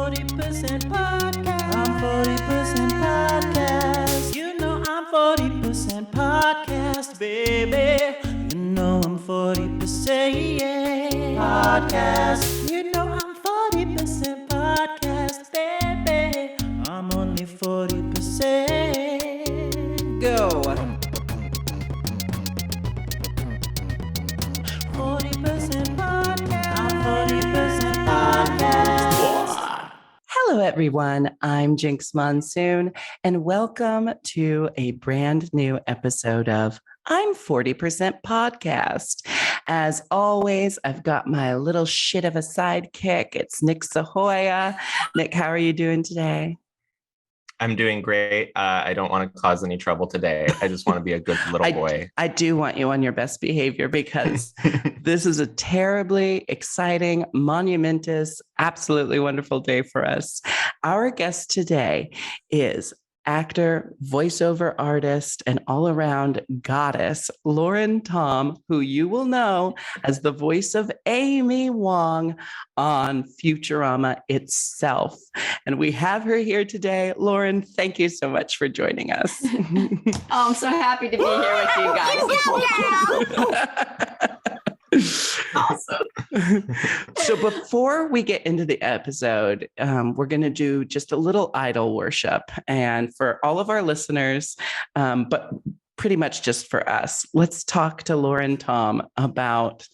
40% podcast. I'm 40% podcast. You know I'm 40% podcast, baby. You know I'm 40% podcast. You know I'm 40% podcast, baby. I'm only 40%. Go. 40% podcast. I'm 40% podcast. Hello, everyone. I'm Jinkx Monsoon, and welcome to a brand new episode of I'm 40% Podcast. As always, I've got my little shit of a sidekick. It's Nick Sahoyah. Nick, how are you doing today? I'm doing great. I don't want to cause any trouble today. I just want to be a good little boy. I do want you on your best behavior because this is a terribly exciting, monumentous, absolutely wonderful day for us. Our guest today is actor, voiceover artist, and all-around goddess, Lauren Tom, who you will know as the voice of Amy Wong on Futurama itself. And we have her here today. Lauren, thank you so much for joining us. I'm so happy to be here with you guys. Awesome. So before we get into the episode, we're going to do just a little idol worship. And for all of our listeners, but pretty much just for us, let's talk to Lauren Tom about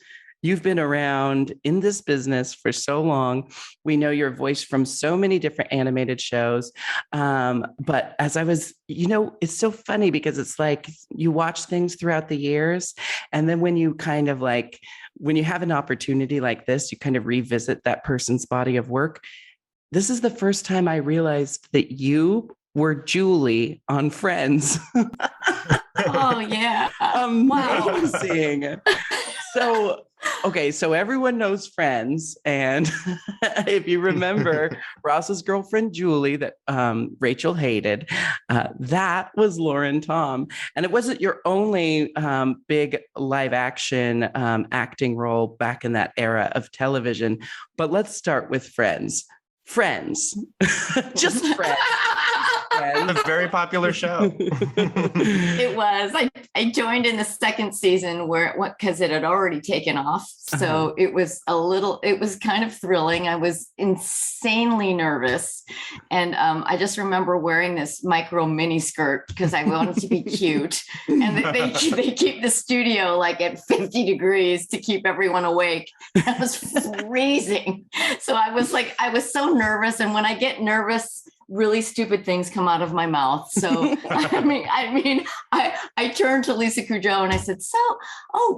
you've been around in this business for so long. We know your voice from so many different animated shows. But as I was, it's so funny because it's like you watch things throughout the years. And then when you kind of like, when you have an opportunity like this, you kind of revisit that person's body of work. This is the first time I realized that you were Julie on Friends. Oh, yeah. Amazing. Wow. So everyone knows Friends. And if you remember Ross's girlfriend, Julie, that Rachel hated, that was Lauren Tom. And it wasn't your only big live action acting role back in that era of television. But let's start with Friends. Friends. Just Friends. A very popular show. It was. I joined in the second season because it had already taken off. So it was kind of thrilling. I was insanely nervous. And I just remember wearing this micro mini skirt because I wanted to be cute. And they keep the studio like at 50 degrees to keep everyone awake. I was freezing. So I was so nervous. And when I get nervous, really stupid things come out of my mouth. So, I turned to Lisa Kudrow and I said,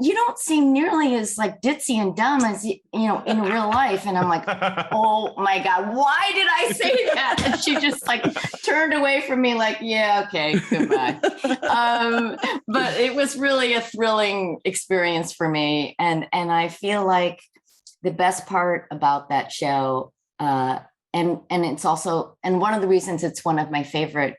you don't seem nearly as like ditzy and dumb as, in real life. And I'm like, oh my God, why did I say that? And she just like turned away from me like, yeah, okay, goodbye. But it was really a thrilling experience for me. And I feel like the best part about that show, and it's also, and one of the reasons it's one of my favorite,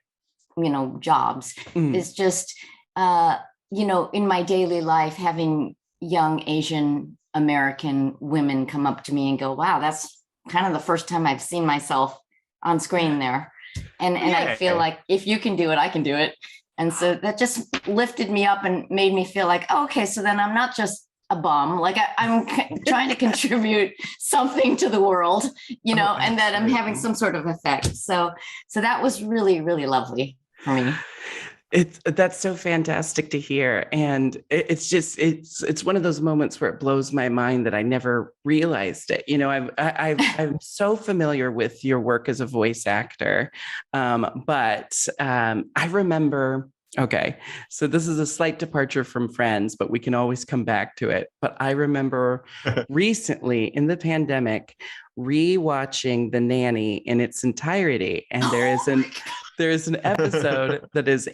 jobs is just, in my daily life, having young Asian American women come up to me and go, wow, that's kind of the first time I've seen myself on screen there. And I feel like if you can do it, I can do it. And so that just lifted me up and made me feel like, oh, okay, so then I'm not just a bum, like I'm trying to contribute something to the world, and that I'm having some sort of effect. So that was really, really lovely for me. That's so fantastic to hear. And it's one of those moments where it blows my mind that I never realized it. I'm so familiar with your work as a voice actor. But I remember, okay, so this is a slight departure from Friends, but we can always come back to it. But I remember recently in the pandemic, rewatching The Nanny in its entirety. And there is an episode that is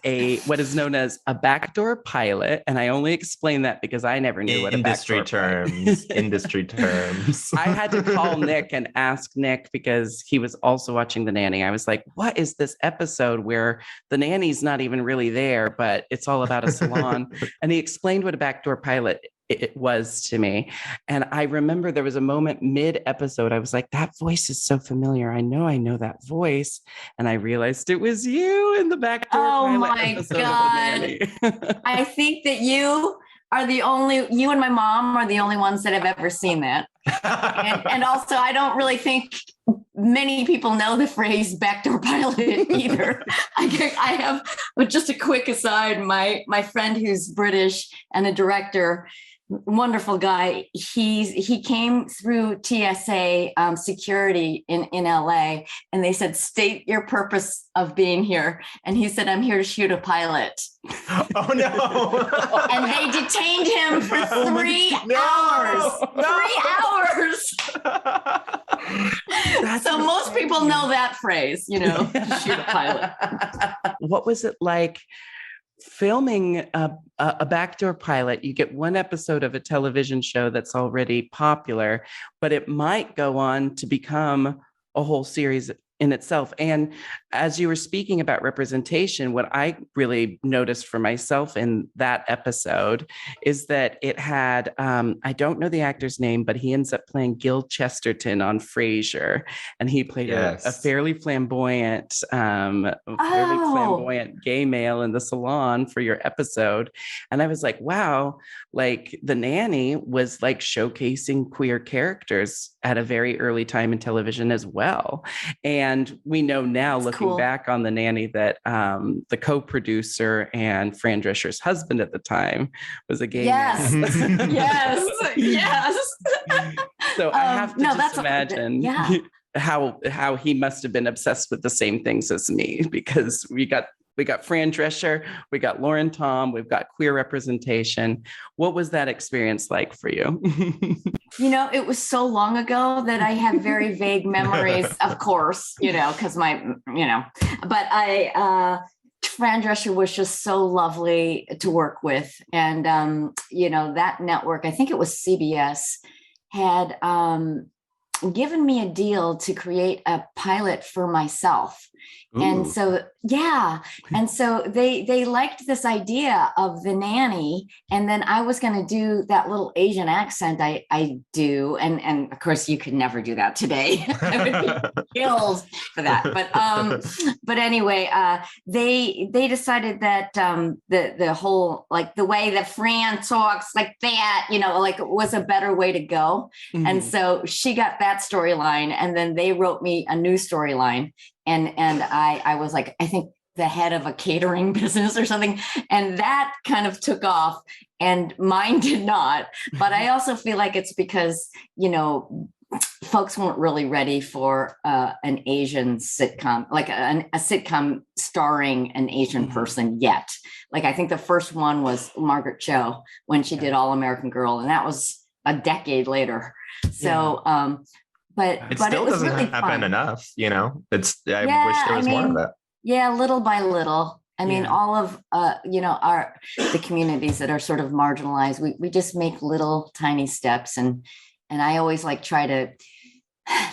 what is known as a backdoor pilot. And I only explain that because I never knew what a backdoor pilot. Industry terms. I had to call Nick and ask Nick because he was also watching The Nanny. I was like, what is this episode where the nanny's not even really there, but it's all about a salon? And he explained what a backdoor pilot it was to me. And I remember there was a moment mid-episode, I was like, that voice is so familiar. I know that voice. And I realized it was you in the backdoor pilot episode of The Nanny. I think that you and my mom are the only ones that have ever seen that. And also, I don't really think many people know the phrase backdoor pilot either. I have, but just a quick aside, my friend who's British and a director, wonderful guy. He came through TSA security in LA, and they said, state your purpose of being here. And he said, I'm here to shoot a pilot. Oh no. And they detained him for 3 hours. 3 hours. So most people know that phrase, shoot a pilot. What was it like filming a backdoor pilot? You get one episode of a television show that's already popular, but it might go on to become a whole series in itself. And as you were speaking about representation, what I really noticed for myself in that episode is that it had, I don't know the actor's name, but he ends up playing Gil Chesterton on Frasier. And he played a fairly flamboyant, gay male in the salon for your episode. And I was like, wow, like The Nanny was like showcasing queer characters at a very early time in television as well. And we know now, looking back on The Nanny, that the co-producer and Fran Drescher's husband at the time was a gay man. Yes. So I have to just imagine how he must have been obsessed with the same things as me, because we got Fran Drescher, we got Lauren Tom, we've got queer representation. What was that experience like for you? It was so long ago that I have very vague memories, of course, because but Fran Drescher was just so lovely to work with. And, that network, I think it was CBS, had given me a deal to create a pilot for myself. Ooh. And so, and so they liked this idea of The Nanny. And then I was going to do that little Asian accent I do. And of course, you could never do that today. I would be killed for that. But anyway, they decided that the whole, like the way that Fran talks like that, was a better way to go. Mm-hmm. And so she got that storyline, and then they wrote me a new storyline. And I was like, I think the head of a catering business or something. And that kind of took off, and mine did not. But I also feel like it's because, folks weren't really ready for an Asian sitcom, like a sitcom starring an Asian person yet. Like, I think the first one was Margaret Cho when she did All American Girl, and that was a decade later. So, But it still doesn't really happen enough, I wish there was more of that. Yeah, little by little. I mean, all of the communities that are sort of marginalized, we just make little tiny steps, and I always try to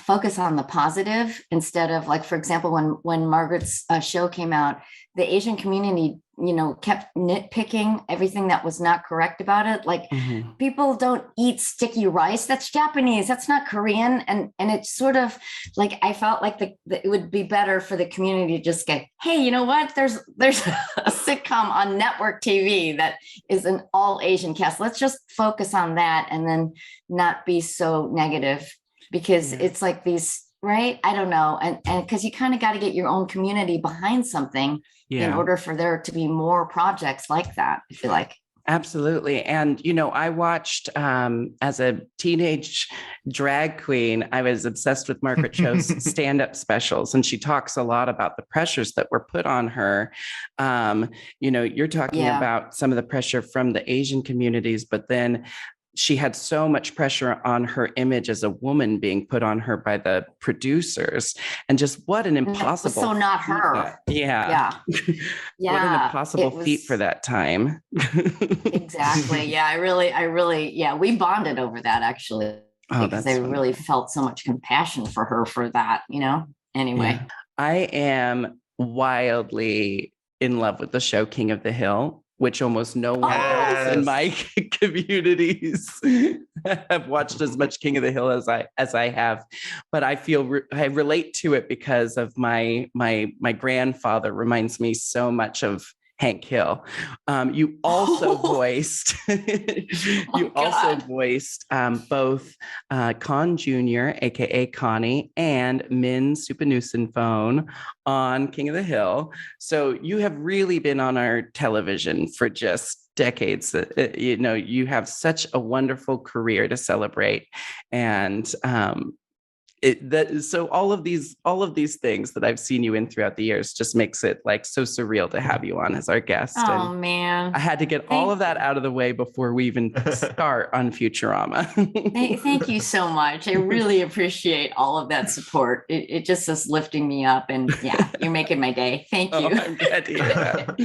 focus on the positive instead of, like, for example, when Margaret's show came out, the Asian community kept nitpicking everything that was not correct about it. Like, people don't eat sticky rice. That's Japanese. That's not Korean. And it's sort of like, I felt like it would be better for the community to just go, hey, you know what? There's a sitcom on network TV that is an all Asian cast. Let's just focus on that and then not be so negative, because it's like these, right? I don't know. And because you kind of got to get your own community behind something in order for there to be more projects like that, I feel like. Absolutely. And, I watched as a teenage drag queen, I was obsessed with Margaret Cho's stand-up specials. And she talks a lot about the pressures that were put on her. You're talking about some of the pressure from the Asian communities, but then she had so much pressure on her image as a woman being put on her by the producers, and just what an impossible. So not her. Yeah. What an impossible feat for that time. Exactly. Yeah. I really, we bonded over that, actually, because I really felt so much compassion for her for that, anyway. I am wildly in love with the show King of the Hill. which almost no one else in my communities have watched as much King of the Hill as I have. But I feel I relate to it because of my grandfather reminds me so much of Hank Hill. You also voiced both Con Jr., aka Connie, and Min Supanusinphone on King of the Hill. So you have really been on our television for just decades. You have such a wonderful career to celebrate, and so all of these things that I've seen you in throughout the years just makes it like so surreal to have you on as our guest. Oh, man. I had to get all of that out of the way before we even start on Futurama. Thank you so much. I really appreciate all of that support. It just is lifting me up, and yeah, you're making my day. Thank you. I'm glad to hear that.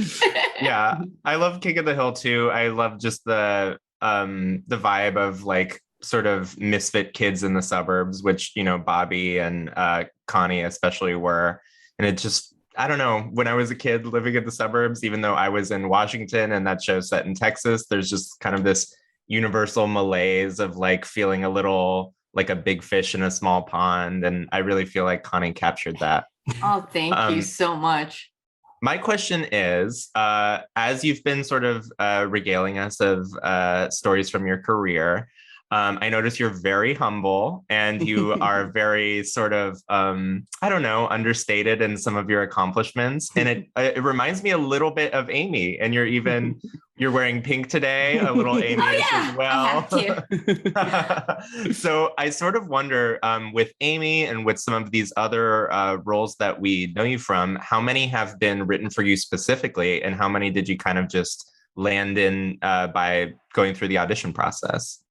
Yeah, I love King of the Hill too. I love just the vibe of like sort of misfit kids in the suburbs, which, Bobby and Connie especially were. And it just, I don't know, when I was a kid living in the suburbs, even though I was in Washington and that show's set in Texas, there's just kind of this universal malaise of like feeling a little like a big fish in a small pond. And I really feel like Connie captured that. Oh, thank you so much. My question is, as you've been sort of regaling us of stories from your career, I notice you're very humble and you are very sort of, understated in some of your accomplishments. And it reminds me a little bit of Amy. And you're wearing pink today, a little Amy-ish as well. I have to. So I sort of wonder, with Amy and with some of these other roles that we know you from, how many have been written for you specifically, and how many did you kind of just land in by going through the audition process?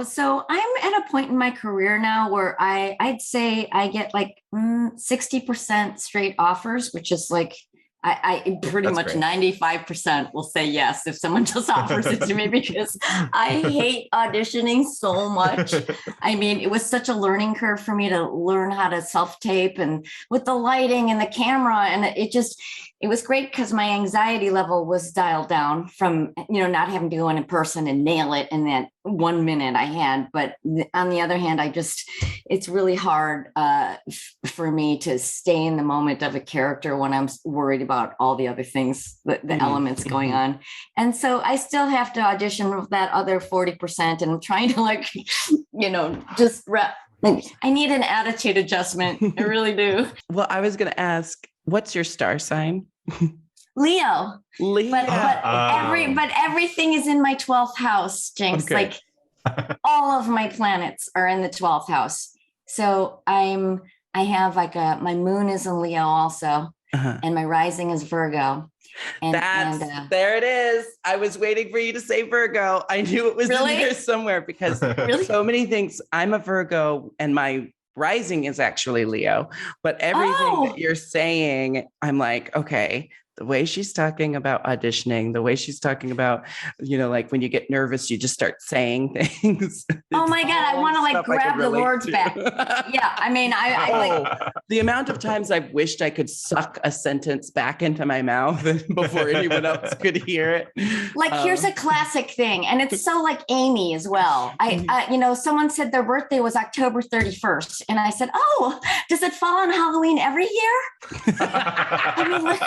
So I'm at a point in my career now where I'd say I get like 60% straight offers, which is like, I pretty That's much great. 95% will say yes if someone just offers it to me, because I hate auditioning so much. I mean, it was such a learning curve for me to learn how to self-tape and with the lighting and the camera. And it was great because my anxiety level was dialed down from, not having to go in person and nail it in that 1 minute I had. But on the other hand, it's really hard for me to stay in the moment of a character when I'm worried about all the other things, the elements going on. And so I still have to audition with that other 40%, and I'm trying to I need an attitude adjustment. I really do. Well, I was going to ask, what's your star sign? Leo. But everything is in my 12th house, Jinkx. Okay. Like all of my planets are in the 12th house. So I have like my moon is in Leo also, and my rising is Virgo. There it is. I was waiting for you to say Virgo. I knew it was in there somewhere because so many things. I'm a Virgo and my rising is actually Leo, but everything that you're saying, I'm like, okay, the way she's talking about auditioning, the way she's talking about, like when you get nervous, you just start saying things. Oh my God, I want to like grab the words back. Yeah, I mean, the amount of times I've wished I could suck a sentence back into my mouth before anyone else could hear it. Like, here's a classic thing, and it's so like Amy as well. Someone said their birthday was October 31st, and I said, "Oh, does it fall on Halloween every year?" I mean, like,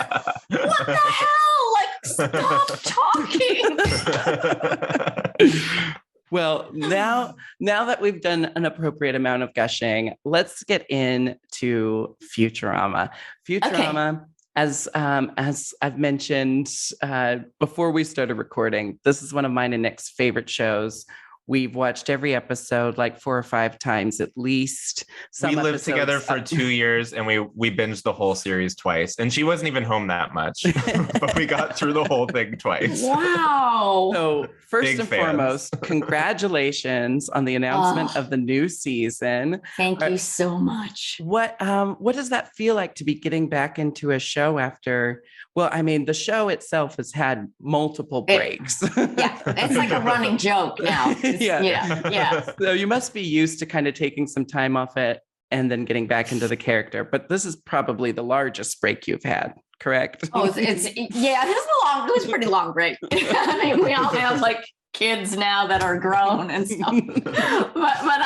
what the hell? Like, stop talking. Well, now that we've done an appropriate amount of gushing, let's get into Futurama. Futurama, as I've mentioned before we started recording, this is one of mine and Nick's favorite shows. We've watched every episode like 4 or 5 times at least. We lived together for 2 years and we binged the whole series twice. And she wasn't even home that much, but we got through the whole thing twice. Wow. So first and foremost, congratulations on the announcement of the new season. Thank you so much. What does that feel like to be getting back into a show after? Well, I mean, the show itself has had multiple breaks. Yeah, it's like a running joke now. Yeah. So you must be used to kind of taking some time off it and then getting back into the character. But this is probably the largest break you've had. correct? Oh, yeah, it was a pretty long break. I mean, we all have like kids now that are grown and stuff. but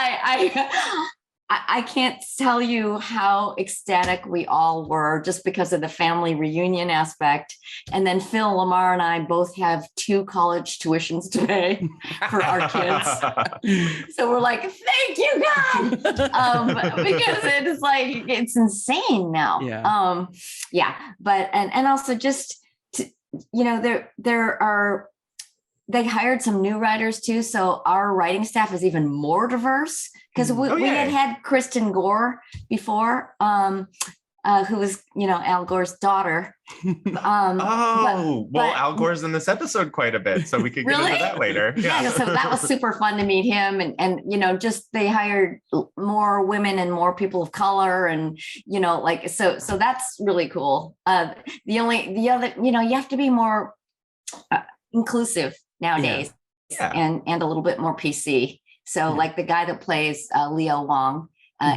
I can't tell you how ecstatic we all were just because of the family reunion aspect. And then Phil, Lamar, and I both have 2 college tuitions to pay for our kids. So we're like, thank you, God. Because it's like, it's insane now. Yeah. But, and also just, they hired some new writers too. So our writing staff is even more diverse because we had Kristen Gore before, who was, Al Gore's daughter. Al Gore's in this episode quite a bit, so we could get into that later. Yeah. So that was super fun to meet him, and just they hired more women and more people of color, and so that's really cool. The other, you have to be more inclusive nowadays, and a little bit more PC. So like the guy that plays Leo Wong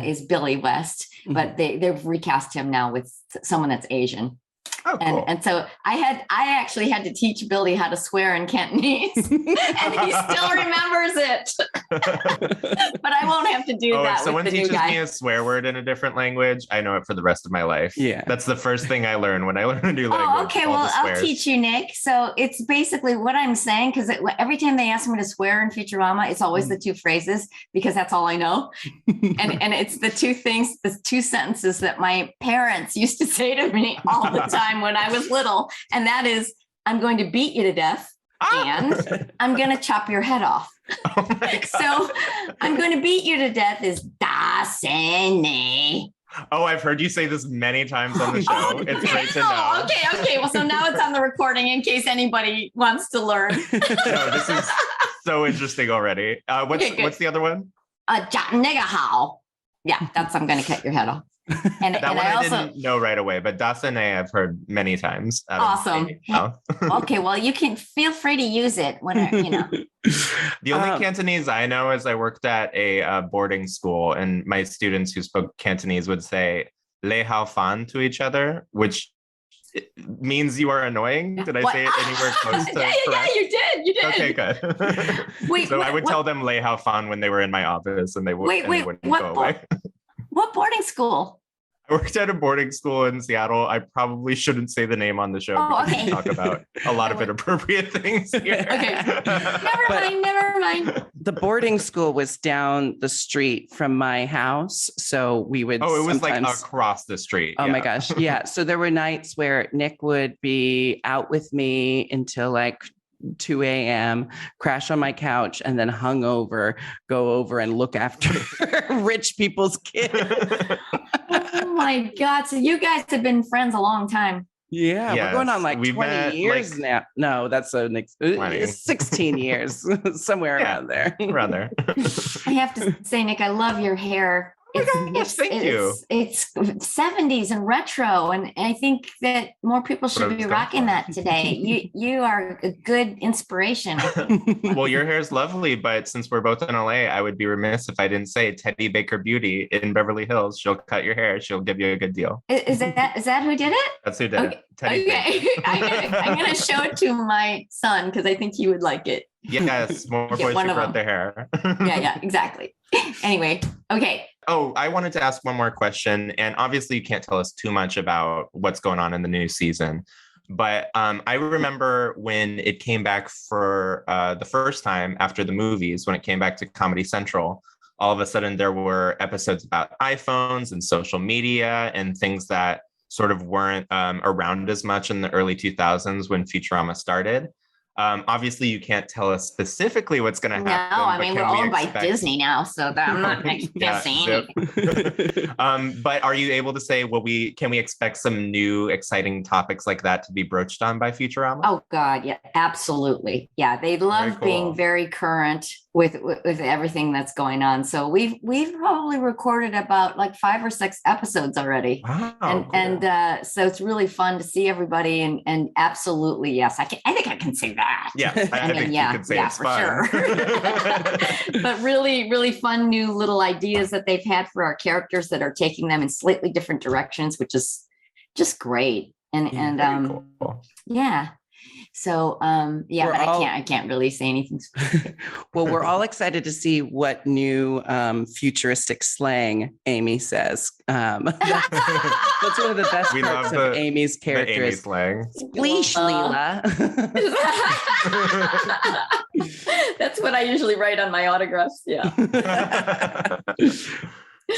is Billy West, but they've recast him now with someone that's Asian. Oh, cool. And so I actually had to teach Billy how to swear in Cantonese, and he still remembers it. But I won't have to do that. If someone teaches me a swear word in a different language, I know it for the rest of my life. Yeah, that's the first thing I learn when I learn a new language. Oh, okay. Well, I'll teach you, Nick. So it's basically what I'm saying, because every time they ask me to swear in Futurama, it's always the 2 phrases, because that's all I know. and it's the 2 things, the 2 sentences that my parents used to say to me all the time when I was little, and that is, I'm going to beat you to death, and I'm going to chop your head off. Oh my God. So I'm going to beat you to death is dasene. Oh, I've heard you say this many times on the show. It's great to know. Okay. Well, so now it's on the recording in case anybody wants to learn. No, this is so interesting already. What's the other one? Nigga. Yeah, I'm going to cut your head off. And that one I didn't know right away, but dasane I've heard many times. Awesome. Okay, well, you can feel free to use it whenever, The only Cantonese I know is I worked at a boarding school, and my students who spoke Cantonese would say "le hao fan" to each other, which means you are annoying. Did I say it anywhere close to correct? Yeah, you did. Okay, good. So I would tell them "le hao fan" when they were in my office, and they wouldn't go away. What boarding school? I worked at a boarding school in Seattle. I probably shouldn't say the name on the show because we talk about a lot of inappropriate things here. Okay. Never mind. The boarding school was down the street from my house. So we would. Oh, it was like across the street. Oh my gosh. Yeah. So there were nights where Nick would be out with me until like 2 a.m., crash on my couch, and then hungover, go over and look after rich people's kids. Oh my God. So you guys have been friends a long time. Yeah, yes. We're going on like 20 years now. No, that's 16 years, somewhere around there. Around there. I have to say, Nick, I love your hair. Thank you. It's 70s and retro, and I think that more people should be rocking that today. You are a good inspiration. Well, your hair is lovely, but since we're both in LA, I would be remiss if I didn't say Teddy Baker Beauty in Beverly Hills. She'll cut your hair. She'll give you a good deal. Is that who did it? That's who did it. Okay. I'm gonna show it to my son because I think he would like it. Yes, more boys should cut their hair. Yeah, exactly. Anyway, okay. Oh, I wanted to ask one more question. And obviously you can't tell us too much about what's going on in the new season. But I remember when it came back for the first time after the movies, when it came back to Comedy Central, all of a sudden there were episodes about iPhones and social media and things that sort of weren't around as much in the early 2000s when Futurama started. Obviously, you can't tell us specifically what's going to happen. No, I mean, we're owned by Disney now, so I'm not guessing anything. But are you able to say, can we expect some new exciting topics like that to be broached on by Futurama? Oh, God, yeah, absolutely. Yeah, they love being very current with everything that's going on. So we've probably recorded about like 5 or 6 episodes already. Wow, and so it's really fun to see everybody. And absolutely, yes, I think I can say that. Yeah, I think you can say it's for fun. Sure. But really, really fun new little ideas that they've had for our characters that are taking them in slightly different directions, which is just great. Cool. Yeah. So but I can't really say anything. Well, we're all excited to see what new futuristic slang Amy says. That's one of the best parts of Amy's character. Amy slang. Spleesh, Leela. That's what I usually write on my autographs. Yeah.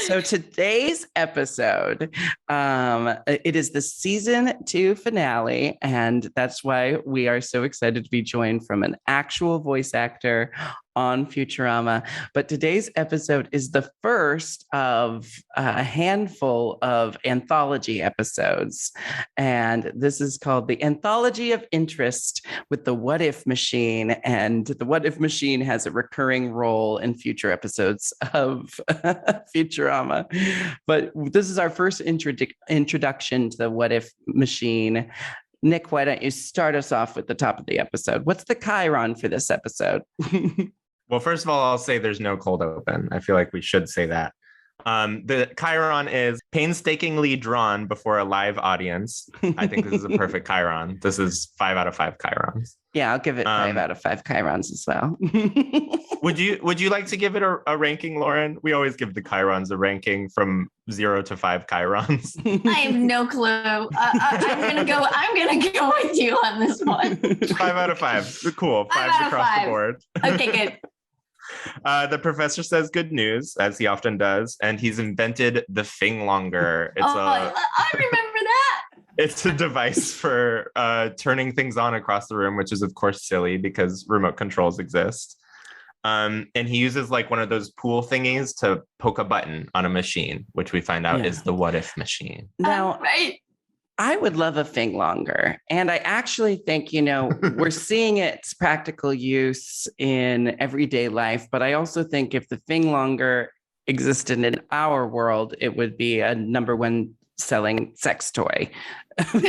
So today's episode, it is the season 2 finale, and that's why we are so excited to be joined from an actual voice actor on Futurama. But today's episode is the first of a handful of anthology episodes. And this is called the Anthology of Interest with the What If Machine. And the What If Machine has a recurring role in future episodes of Futurama. But this is our first introduction to the What If Machine. Nick, why don't you start us off with the top of the episode? What's the chyron for this episode? Well, first of all, I'll say there's no cold open. I feel like we should say that. The chyron is painstakingly drawn before a live audience. I think this is a perfect chyron. This is 5 out of 5 chyrons. Yeah, I'll give it 5 out of 5 chyrons as well. Would you like to give it a ranking, Lauren? We always give the chyrons a ranking from 0 to 5 chyrons. I have no clue. I'm gonna go with you on this one. 5 out of 5. Cool. 5s across the board. Okay, good. The professor says good news, as he often does, and he's invented the Finglonger. I remember that. It's a device for turning things on across the room, which is, of course, silly because remote controls exist. And he uses like one of those pool thingies to poke a button on a machine, which we find out is the What If machine. Now, I would love a Finglonger. And I actually think, we're seeing its practical use in everyday life. But I also think if the Finglonger existed in our world, it would be a #1 selling sex toy. Awesome.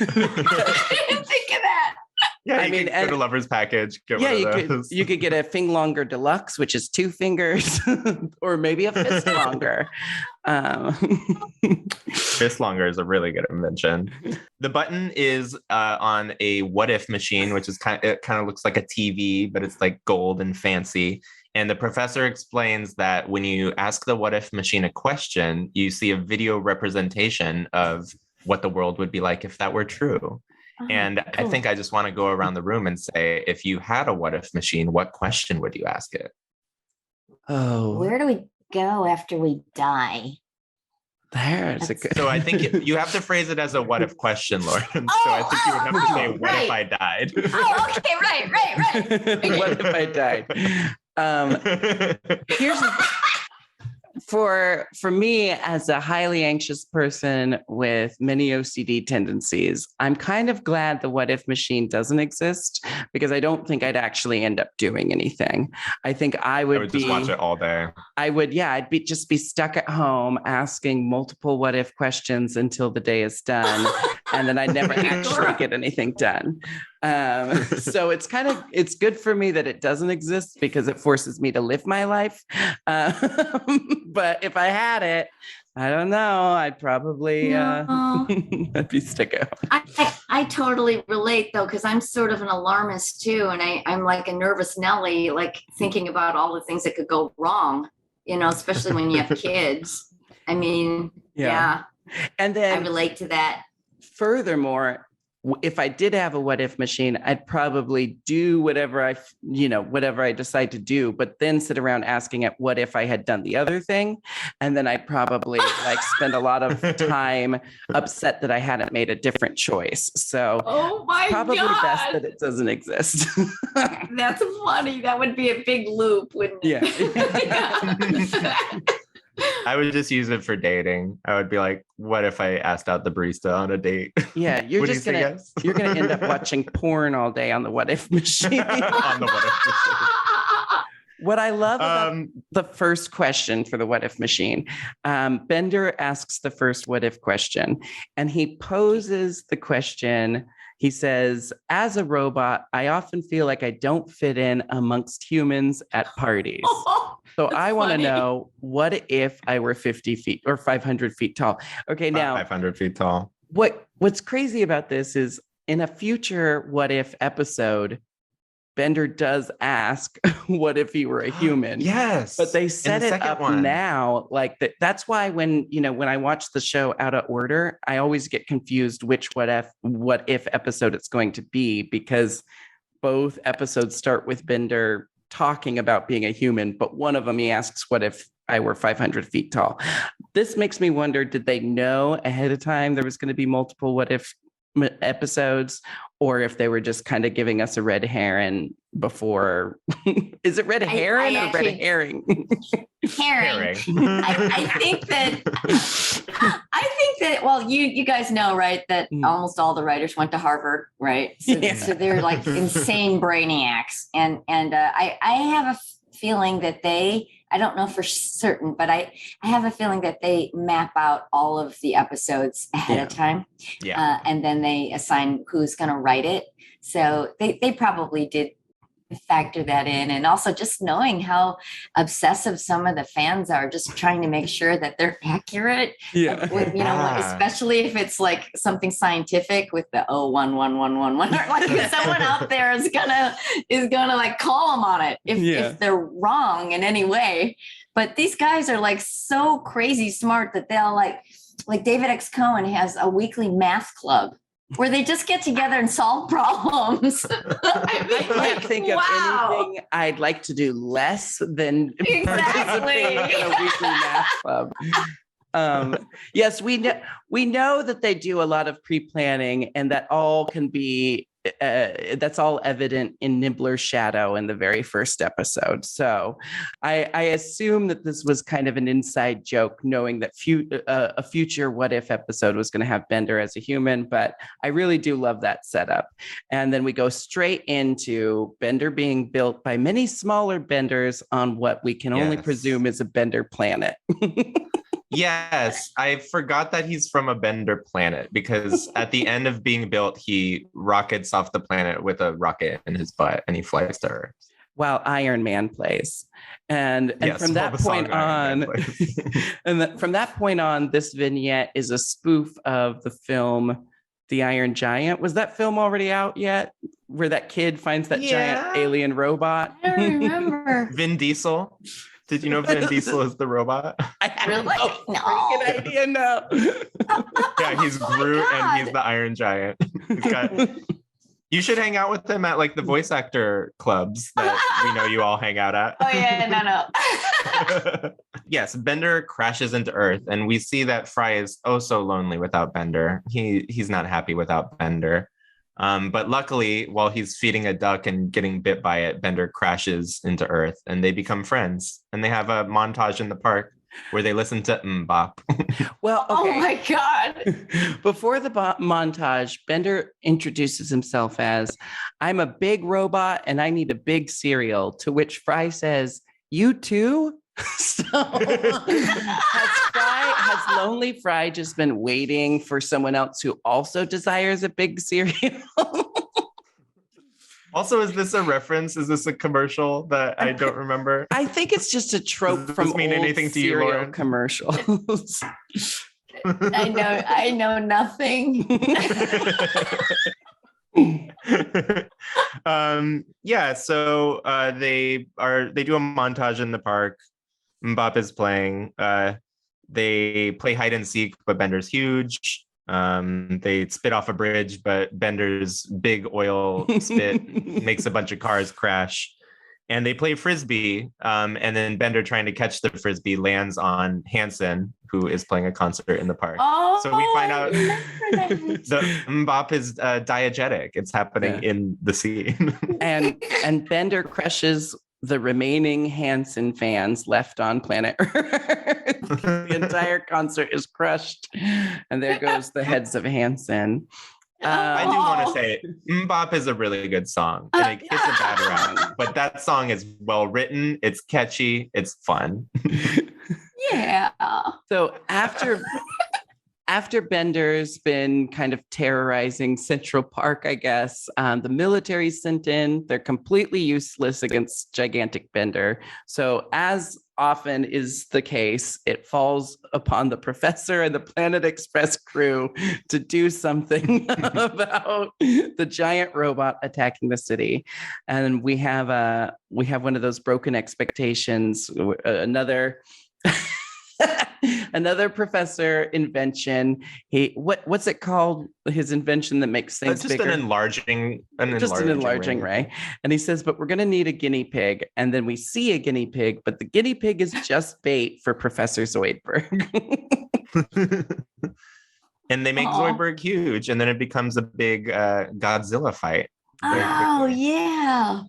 I didn't think of that. Yeah, you could go to Lover's Package. You could get a Finglonger Deluxe, which is 2 fingers, or maybe a Fistlonger. Fistlonger is a really good invention. The button is on a What If machine, which is it kind of looks like a TV, but it's like gold and fancy. And the professor explains that when you ask the What If machine a question, you see a video representation of what the world would be like if that were true. And cool. I think I just want to go around the room and say, if you had a What If machine, what question would you ask it? Oh, where do we go after we die? So I think you have to phrase it as a what if question, Lauren. So I think you would have to say, what if I died? Oh, okay, right. What if I died? Here's for me, as a highly anxious person with many OCD tendencies, I'm kind of glad the What If machine doesn't exist, because I don't think I'd actually end up doing anything. I think I would just watch it all day. I'd just be stuck at home asking multiple what if questions until the day is done. And then I'd never actually get anything done. So it's good for me that it doesn't exist, because it forces me to live my life. But if I had it, I don't know, I'd probably I'd be stuck at home. I totally relate, though, because I'm sort of an alarmist too, and I'm like a nervous Nelly, like thinking about all the things that could go wrong, especially when you have kids. I mean, yeah. And then I relate to that. Furthermore, if I did have a what if machine, I'd probably do whatever I decide to do, but then sit around asking it, what if I had done the other thing? And then I'd probably spend a lot of time upset that I hadn't made a different choice. So probably best that it doesn't exist. That's funny. That would be a big loop, wouldn't it? Yeah. I would just use it for dating. I would be like, what if I asked out the barista on a date? Yeah, you're gonna end up watching porn all day on the what if machine. On the what if machine. What I love about the first question for the what if machine, Bender asks the first what if question, and he poses the question He says, as a robot, I often feel like I don't fit in amongst humans at parties. So I want to know, what if I were 50 feet or 500 feet tall? Okay, now 500 feet tall. What's crazy about this is in a future What If episode, Bender does ask, what if he were a human? Yes. But they set it up now like that. That's why when I watch the show out of order, I always get confused which what if episode it's going to be, because both episodes start with Bender talking about being a human, but one of them he asks, what if I were 500 feet tall? This makes me wonder, did they know ahead of time there was going to be multiple what if episodes, or if they were just kind of giving us a red herring before? Is it red herring or red herring? Herring. I think that well, you guys know, right, that almost all the writers went to Harvard, right? So they're like insane brainiacs, and I have a feeling that I don't know for certain, but I have a feeling that they map out all of the episodes ahead of time. Yeah. And then they assign who's going to write it. So they probably did factor that in. And also just knowing how obsessive some of the fans are, just trying to make sure that they're accurate. Yeah. With, especially if it's like something scientific with the 11111, or like someone out there is gonna like call them on it if they're wrong in any way. But these guys are like so crazy smart that they'll like David X. Cohen has a weekly math club where they just get together and solve problems. I can't think of anything I'd like to do less than participating in a weekly math club. Yes, we know that they do a lot of pre-planning, and that all can be that's all evident in Nibbler's shadow in the very first episode. So I assume that this was kind of an inside joke, knowing that a future What If episode was going to have Bender as a human. But I really do love that setup. And then we go straight into Bender being built by many smaller Benders on what we can only presume is a Bender planet. Yes, I forgot that he's from a Bender planet, because at the end of being built, he rockets off the planet with a rocket in his butt and he flies to Earth. While Iron Man plays. And from that point on, from that point on, this vignette is a spoof of the film The Iron Giant. Was that film already out yet? Where that kid finds that giant alien robot? I don't remember. Vin Diesel. Did you know Vin Diesel is the robot? I really? No. Good idea, no. Yeah, he's Groot and he's the Iron Giant. You should hang out with him at like the voice actor clubs that we know you all hang out at. Oh yeah, no. Yes, Bender crashes into Earth, and we see that Fry is oh so lonely without Bender. He's not happy without Bender. But luckily, while he's feeding a duck and getting bit by it, Bender crashes into Earth and they become friends. And they have a montage in the park where they listen to Bop. Well, okay. Oh my God. Before the montage, Bender introduces himself as, I'm a big robot and I need a big cereal, to which Fry says, you too? So has Lonely Fry just been waiting for someone else who also desires a big cereal? Also, is this a reference? Is this a commercial that I don't remember? I think it's just a trope from mean old anything to you, cereal Lauren? Commercials. I know nothing. So they do a montage in the park. Mbop is playing. They play hide and seek, but Bender's huge. They spit off a bridge, but Bender's big oil spit makes a bunch of cars crash. And they play frisbee, and then Bender, trying to catch the frisbee, lands on Hanson, who is playing a concert in the park. Oh, so we find out the Mbop is diegetic. It's happening in the scene. and Bender crushes the remaining Hanson fans left on planet Earth. The entire concert is crushed, and there goes the heads of Hanson. I do want to say Mbop is a really good song, and it gets a bad rap, but that song is well written, it's catchy, it's fun. Yeah. So after after Bender's been kind of terrorizing Central Park, I guess, the military sent in. They're completely useless against gigantic Bender. So as often is the case, it falls upon the professor and the Planet Express crew to do something about the giant robot attacking the city. And we have one of those broken expectations, another another professor invention. What's it called? His invention that makes things just bigger. An enlarging ray. And he says, but we're going to need a guinea pig. And then we see a guinea pig, but the guinea pig is just bait for Professor Zoidberg. And they make Zoidberg huge, and then it becomes a big Godzilla fight. Oh, yeah.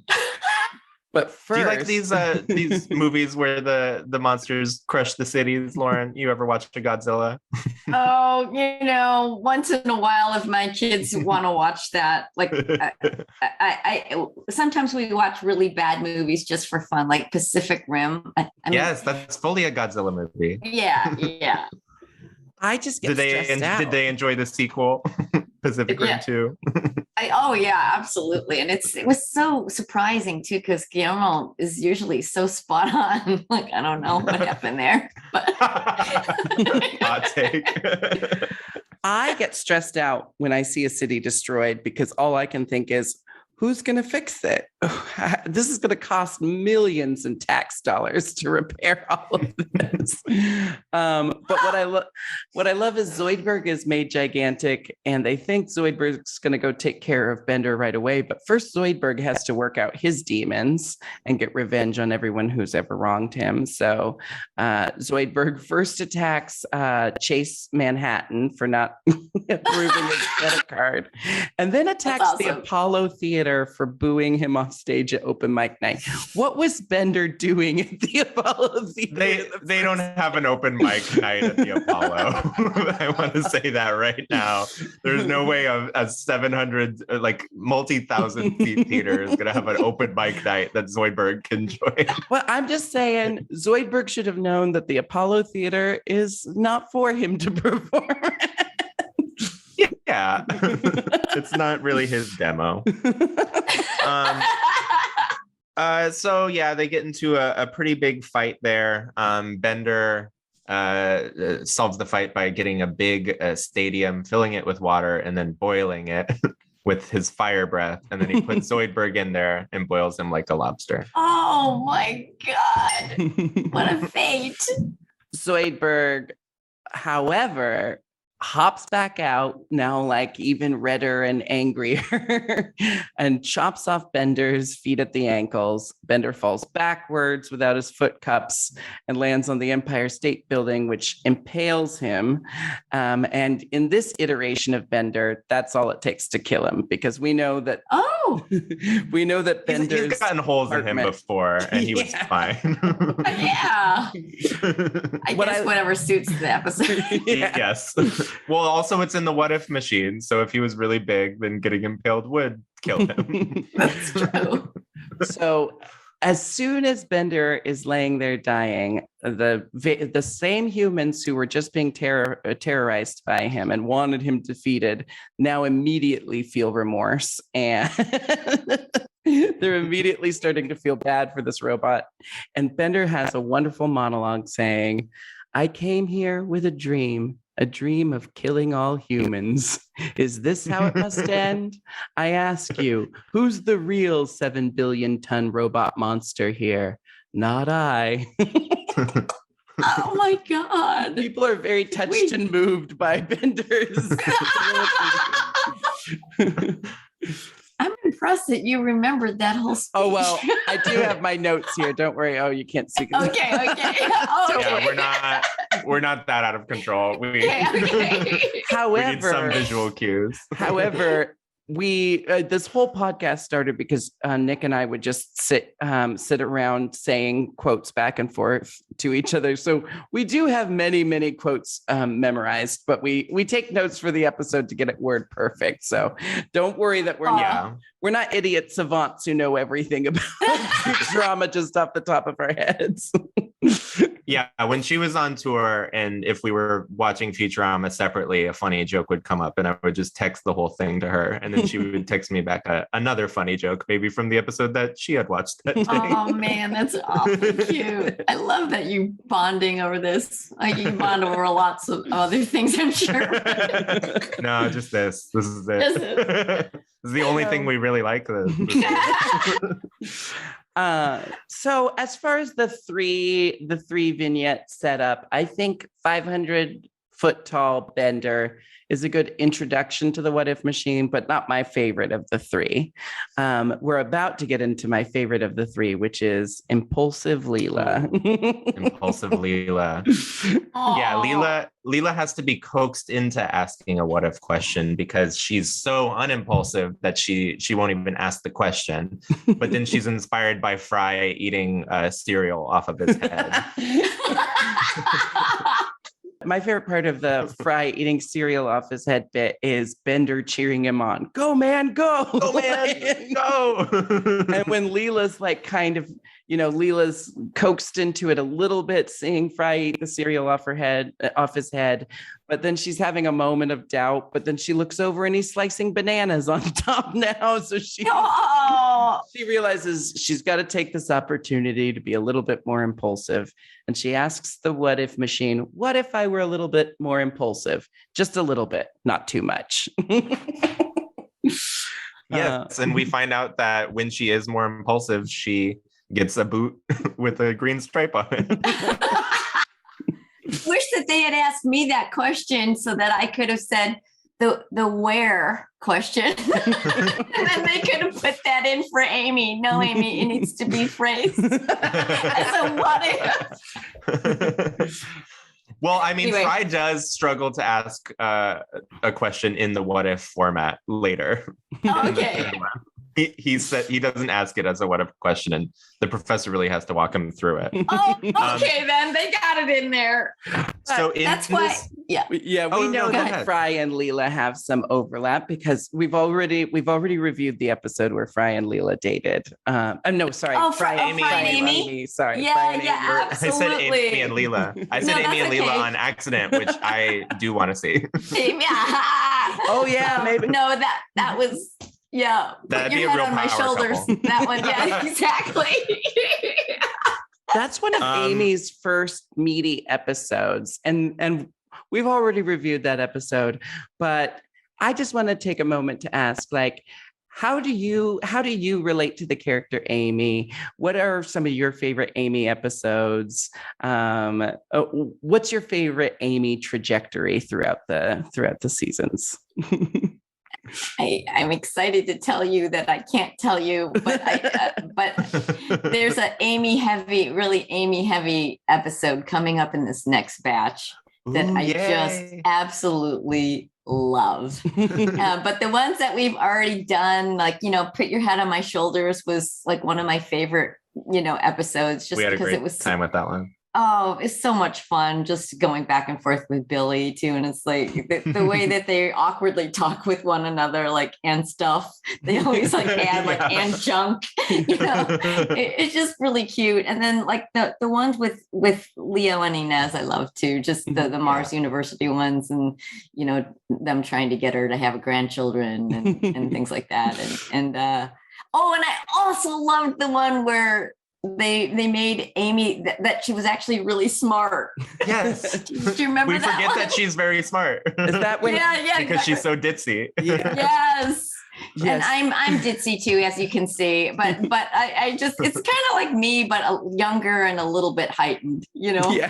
But first, do you like these movies where the monsters crush the cities, Lauren? You ever watch a Godzilla? Oh, once in a while, if my kids want to watch that, like I sometimes we watch really bad movies just for fun, like Pacific Rim. Yes, that's fully a Godzilla movie. Yeah. I just get stressed out. Did they enjoy the sequel, Pacific Rim 2? Yeah, absolutely. And it was so surprising too, because Guillermo is usually so spot on. Like, I don't know what happened there. But hot take. I get stressed out when I see a city destroyed because all I can think is, who's going to fix it? This is going to cost millions in tax dollars to repair all of this. But what I love is Zoidberg is made gigantic, and they think Zoidberg's going to go take care of Bender right away. But first, Zoidberg has to work out his demons and get revenge on everyone who's ever wronged him. So Zoidberg first attacks Chase Manhattan for not approving his credit card, and then attacks the Apollo Theater for booing him off stage at open mic night. What was Bender doing at the Apollo Theater? They don't have an open mic night at the Apollo. I want to say that right now. There's no way a 700, like multi-thousand seat theater is going to have an open mic night that Zoidberg can join. Well, I'm just saying Zoidberg should have known that the Apollo Theater is not for him to perform. Yeah, it's not really his demo. So yeah, they get into a pretty big fight there. Bender solves the fight by getting a big stadium, filling it with water, and then boiling it with his fire breath. And then he puts Zoidberg in there and boils him like a lobster. Oh my God. What a fate. Zoidberg, however, hops back out, now like even redder and angrier, and chops off Bender's feet at the ankles. Bender falls backwards without his foot cups and lands on the Empire State Building, which impales him. And in this iteration of Bender, that's all it takes to kill him, because we know that we know that Bender's he's gotten holes in him before, and he was fine. Yeah. I guess whatever suits the episode. Yes. Well, also it's in the what if machine. So if he was really big, then getting impaled would kill him. That's true. So as soon as Bender is laying there dying, the same humans who were just being terrorized by him and wanted him defeated now immediately feel remorse, and they're immediately starting to feel bad for this robot. And Bender has a wonderful monologue saying, "I came here with a dream of killing all humans. Is this how it must end? I ask you, who's the real 7 billion ton robot monster here? Not I." Oh my God. People are very touched and moved by Bender's. I'm impressed that you remembered that whole speech. Oh, well, I do have my notes here. Don't worry. Oh, you can't see. Okay. Oh, yeah, we're not that out of control. Okay. However, we need some visual cues. However, this whole podcast started because Nick and I would just sit around saying quotes back and forth to each other. So we do have many quotes memorized, but we take notes for the episode to get it word perfect. So don't worry that we're not idiot savants who know everything about drama just off the top of our heads. Yeah, when she was on tour, and if we were watching Futurama separately, a funny joke would come up, and I would just text the whole thing to her, and then she would text me back another funny joke, maybe from the episode that she had watched that day. Oh man, that's awfully cute. I love that you bonding over this. Like you bond over lots of other things, I'm sure. No, just this. This is it. This is the only thing we really like. So as far as the three vignette setup, I think 500-foot tall Bender is a good introduction to the What If Machine, but not my favorite of the three. We're about to get into my favorite of the three, which is Impulsive Leela. Impulsive Leela. Yeah, Leela has to be coaxed into asking a what if question because she's so unimpulsive that she won't even ask the question. But then she's inspired by Fry eating cereal off of his head. My favorite part of the Fry eating cereal off his head bit is Bender cheering him on. Go, man, go. Go, man, go. And when Leela's like kind of, Leela's coaxed into it a little bit, seeing Fry eat the cereal off his head. But then she's having a moment of doubt. But then she looks over and he's slicing bananas on top now. So she realizes she's got to take this opportunity to be a little bit more impulsive. And she asks the What If Machine, what if I were a little bit more impulsive? Just a little bit, not too much. Yes. And we find out that when she is more impulsive, she gets a boot with a green stripe on it. Wish that they had asked me that question so that I could have said the where question. And then they could have put that in for Amy. No, Amy, it needs to be phrased as a what if. Well, I mean, Anyway. Fry does struggle to ask a question in the what if format later. Okay. He said he doesn't ask it as a what if question, and the professor really has to walk him through it. Oh, okay, then they got it in there. So That's why, yeah. Yeah, we know that Fry and Leela have some overlap because we've already reviewed the episode where Fry and Leela dated. No, sorry, Fry and Amy. Sorry, Yeah, Fry and yeah, Amy. absolutely. I said Amy and Leela. I said Amy and Leela on accident, which I do want to see. Oh yeah, maybe. No, that was. Yeah, that'd put be your a head real on my power shoulders. couple. That one, yeah, exactly. That's one of Amy's first meaty episodes, and we've already reviewed that episode. But I just want to take a moment to ask, like, how do you relate to the character Amy? What are some of your favorite Amy episodes? What's your favorite Amy trajectory throughout the seasons? I'm excited to tell you that I can't tell you, but there's a really Amy heavy episode coming up in this next batch that I just absolutely love. But the ones that we've already done, like, Put Your Head on My Shoulders was like one of my favorite, episodes just because it was time with that one. Oh, it's so much fun just going back and forth with Billy too. And it's like the way that they awkwardly talk with one another, like, and stuff. They always like add like and junk, it's just really cute. And then like the ones with Leo and Inez, I love too, just the Mars University ones and, them trying to get her to have grandchildren and things like that. And I also loved the one where they made Amy that she was actually really smart. Yes. Do you remember that? We forget that she's very smart. Is that when? Yeah, because she's so ditzy. Yeah. Yes. And I'm ditzy too, as you can see. But I just it's kind of like me, but younger and a little bit heightened. Yeah.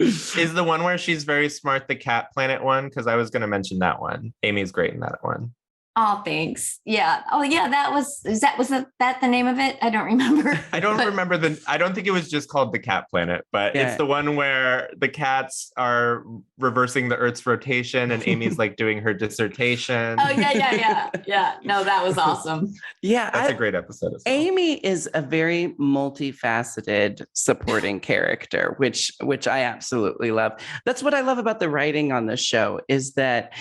Is the one where she's very smart the Cat Planet one? Because I was going to mention that one. Amy's great in that one. Oh, thanks. Yeah. Oh, yeah. Was that the name of it? I don't remember. I don't remember I don't think it was just called The Cat Planet, but it's the one where the cats are reversing the Earth's rotation and Amy's like doing her dissertation. Oh, yeah. No, that was awesome. Yeah. That's a great episode as well. Amy is a very multifaceted supporting character, which I absolutely love. That's what I love about the writing on this show is that,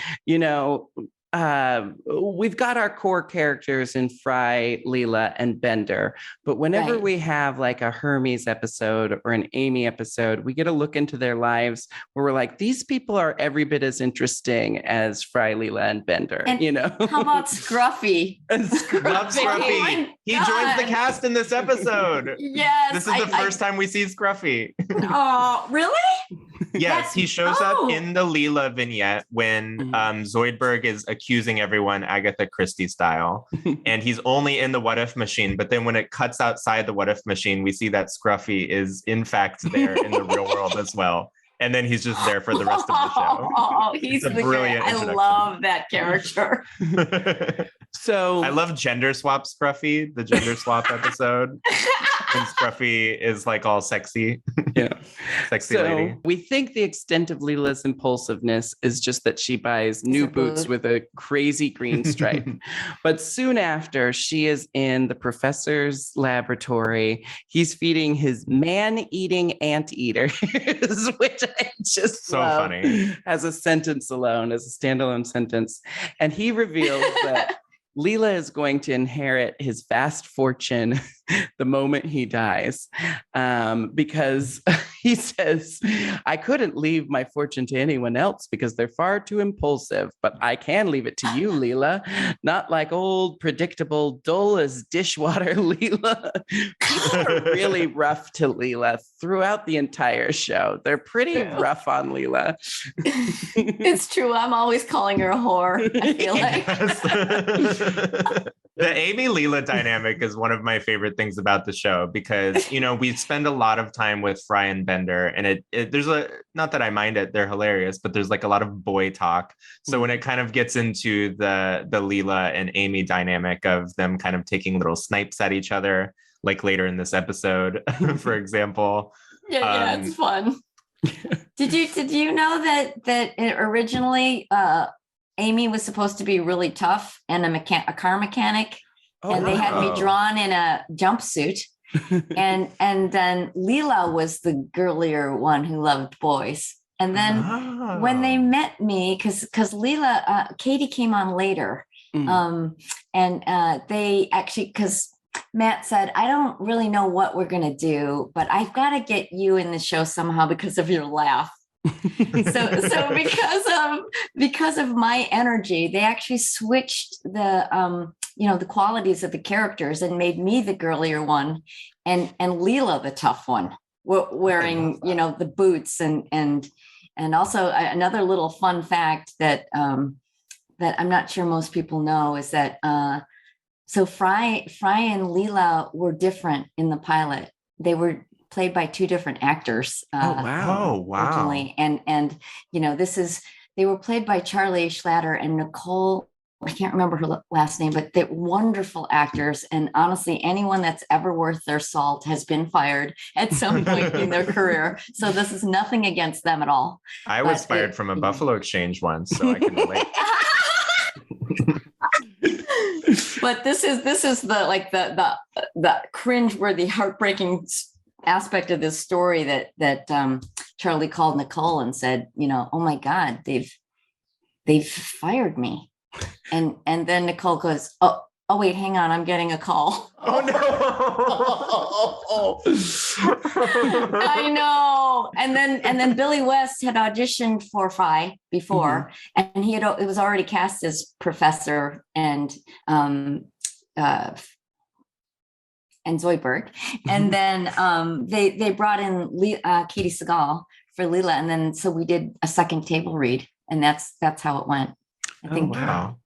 we've got our core characters in Fry, Leela, and Bender, but whenever we have like a Hermes episode or an Amy episode, we get a look into their lives where we're like, these people are every bit as interesting as Fry, Leela, and Bender. And how about Scruffy? Love Scruffy. He joins the cast in this episode. Yes. This is the first time we see Scruffy. Oh, really? Yes, he shows up in the Leela vignette when Zoidberg is accusing everyone Agatha Christie style. And he's only in the What If machine. But then when it cuts outside the What If machine, we see that Scruffy is in fact there in the real world as well. And then he's just there for the rest of the show. Oh, he's the brilliant. I love that character. So I love Gender Swap Scruffy, the Gender Swap episode. And Scruffy is like all sexy. Yeah. Sexy lady. We think the extent of Leela's impulsiveness is just that she buys new boots with a crazy green stripe. But soon after, she is in the professor's laboratory. He's feeding his man-eating anteater, which I just love funny. As a sentence alone, as a standalone sentence. And he reveals that Leela is going to inherit his vast fortune the moment he dies, because he says, I couldn't leave my fortune to anyone else because they're far too impulsive, but I can leave it to you, Leela. Not like old, predictable, dull as dishwater Leela. People are really rough to Leela throughout the entire show. They're pretty rough on Leela. It's true. I'm always calling her a whore, I feel like. The Amy Leela dynamic is one of my favorite things about the show because, we spend a lot of time with Fry and Bender and there's not that I mind it, they're hilarious, but there's like a lot of boy talk. So when it kind of gets into the Leela and Amy dynamic of them kind of taking little snipes at each other, like later in this episode, for example. Yeah, it's fun. Did you know that originally, Amy was supposed to be really tough and a car mechanic, and they had me drawn in a jumpsuit. and then Leela was the girlier one who loved boys. And then when they met me, because Leela, Katie came on later, and they actually, because Matt said, I don't really know what we're gonna do, but I've got to get you in the show somehow because of your laugh. so because of my energy, they actually switched the qualities of the characters and made me the girlier one and Leela the tough one, wearing the boots and also another little fun fact that that I'm not sure most people know is that so Fry and Leela were different in the pilot. They were played by two different actors. Originally. And they were played by Charlie Schlatter and Nicole. I can't remember her last name, but they're wonderful actors. And honestly, anyone that's ever worth their salt has been fired at some point in their career. So this is nothing against them at all. I was fired from a Buffalo Exchange once, so I can relate. But this is the cringe-worthy, heartbreaking aspect of this story that Charlie called Nicole and said, oh my God, they've fired me. And then Nicole goes, oh wait, hang on, I'm getting a call. Oh no. I know. And then Billy West had auditioned for Fry before, and it was already cast as Professor and Zoidberg. And then they brought in Katie Seagal for Leela, and then so we did a second table read, and that's how it went. I think. Oh, wow.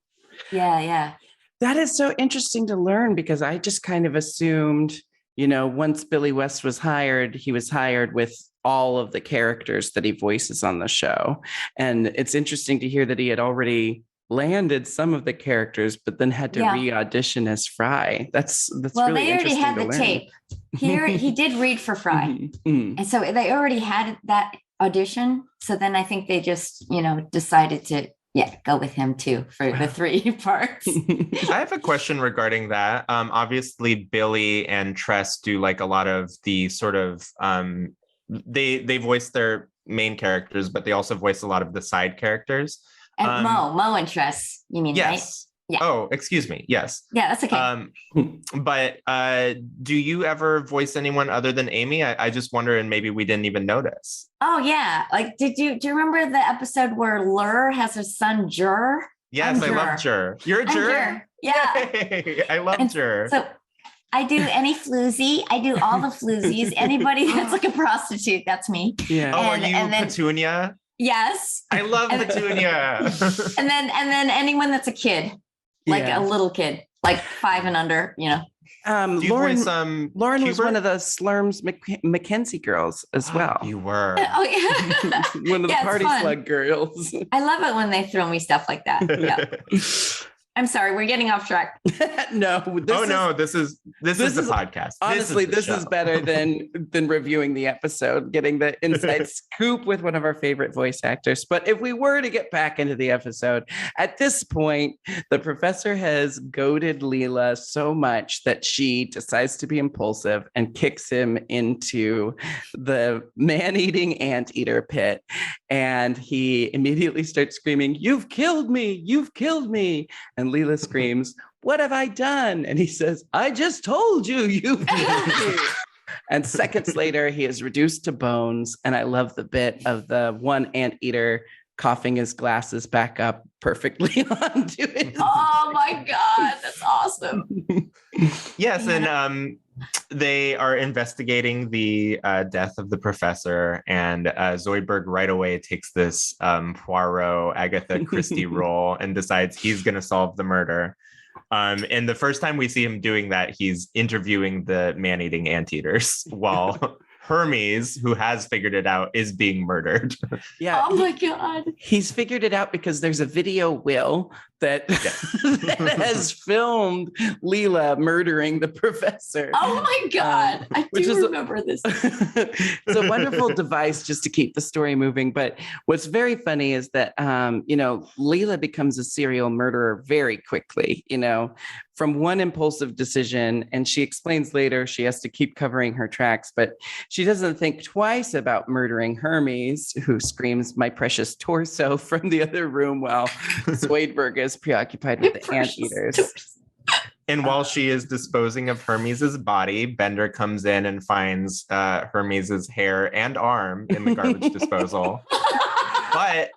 Yeah. That is so interesting to learn because I just kind of assumed, once Billy West was hired, he was hired with all of the characters that he voices on the show. And it's interesting to hear that he had already landed some of the characters, but then had to Yeah. re-audition as Fry. That's Well, really they already interesting had to the learn. tape. He did read for Fry. Mhm. And so they already had that audition. So then I think they just, decided to, go with him too for the 3 parts. I have a question regarding that. Obviously, Billy and Tress do like a lot of the sort of they voice their main characters, but they also voice a lot of the side characters. And Mo and Tress, you mean, right? Yes. Yeah. Oh, excuse me. Yes. Yeah, that's okay. But do you ever voice anyone other than Amy? I just wonder, and maybe we didn't even notice. Oh yeah. Like, do you remember the episode where Lur has her son Jur? Yes, I love Jur. You're a I'm Jur? Jur. Yeah. Yay! I love Jur. So I do any floozy. I do all the floozies. Anybody that's like a prostitute, that's me. Yeah. Oh, are you Petunia? Yes. I love Petunia. and then anyone that's a kid, like a little kid, like 5 and under, Lauren was Hubert? one of the Slurms Mackenzie girls as well. You were. Oh yeah. One of the party slug girls. I love it when they throw me stuff like that. Yeah. I'm sorry, we're getting off track. No. This is the podcast. Honestly, this is better than reviewing the episode, getting the inside scoop with one of our favorite voice actors. But if we were to get back into the episode, at this point, the professor has goaded Leela so much that she decides to be impulsive and kicks him into the man-eating anteater pit. And he immediately starts screaming, "You've killed me! You've killed me!" And Leela screams, "What have I done?" And he says, "I just told you, you've killed me." And seconds later, he is reduced to bones. And I love the bit of the one anteater coughing his glasses back up perfectly onto it. Oh my God, that's awesome. Yes, and they are investigating the death of the professor, and Zoidberg right away takes this Poirot, Agatha Christie role and decides he's going to solve the murder. And the first time we see him doing that, he's interviewing the man-eating anteaters while Hermes, who has figured it out, is being murdered. Yeah. Oh my God. He's figured it out because there's a video will that, that has filmed Leela murdering the professor. Oh my God. I do remember this. It's a wonderful device just to keep the story moving. But what's very funny is that, Leela becomes a serial murderer very quickly, from one impulsive decision. And she explains later she has to keep covering her tracks, but she doesn't think twice about murdering Hermes, who screams, "My precious torso," from the other room while Zoidberg is preoccupied with the anteaters. And while she is disposing of Hermes's body, Bender comes in and finds Hermes's hair and arm in the garbage disposal, but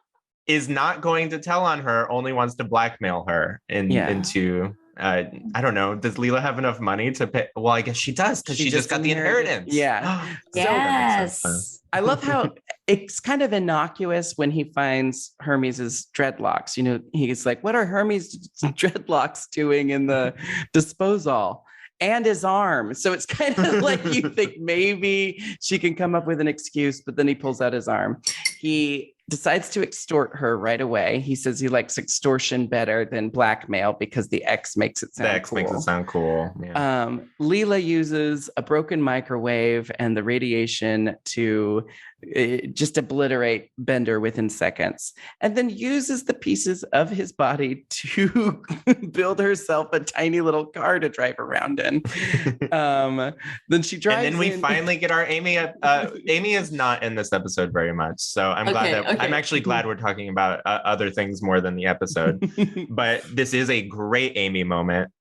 is not going to tell on her, only wants to blackmail her into... I don't know. Does Leela have enough money to pay? Well, I guess she does because she just got the inheritance. Yeah. Yes. I love how it's kind of innocuous when he finds Hermes's dreadlocks. He's like, "What are Hermes' dreadlocks doing in the disposal?" And his arm. So it's kind of like you think maybe she can come up with an excuse, but then he pulls out his arm. He decides to extort her right away. He says he likes extortion better than blackmail because the X makes it sound cool. The X makes it sound cool. Yeah. Leela uses a broken microwave and the radiation to just obliterate Bender within seconds, and then uses the pieces of his body to build herself a tiny little car to drive around in. Then she drives and then we finally get our Amy. Amy is not in this episode very much, so I'm I'm actually glad we're talking about other things more than the episode. But this is a great Amy moment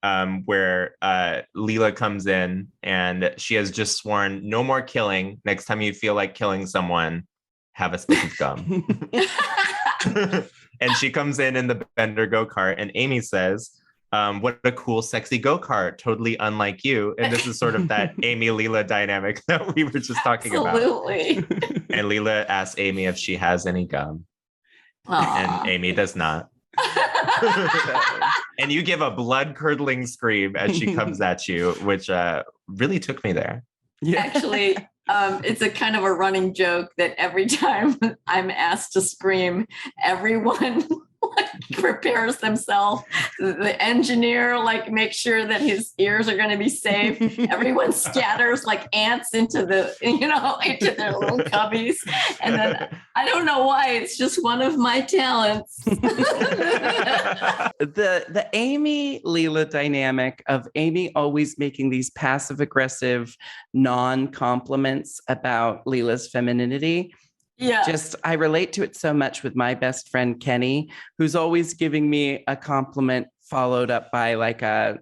where Leela comes in and she has just sworn no more killing. Next time you feel like killing someone, have a stick of gum. And she comes in the Bender go-kart, and Amy says, "What a cool, sexy go-kart, totally unlike you." And this is sort of that Amy-Leela dynamic that we were just talking about. Absolutely. And Leela asks Amy if she has any gum. Aww. And Amy does not. And you give a blood-curdling scream as she comes at you, which really took me there. Yeah. Actually, it's a kind of a running joke that every time I'm asked to scream, everyone prepares himself. The engineer makes sure that his ears are going to be safe. Everyone scatters like ants into their little cubbies. And then I don't know why, it's just one of my talents. The Amy Leela dynamic of Amy always making these passive aggressive non-compliments about Leela's femininity. Yeah. I relate to it so much with my best friend, Kenny, who's always giving me a compliment followed up by like a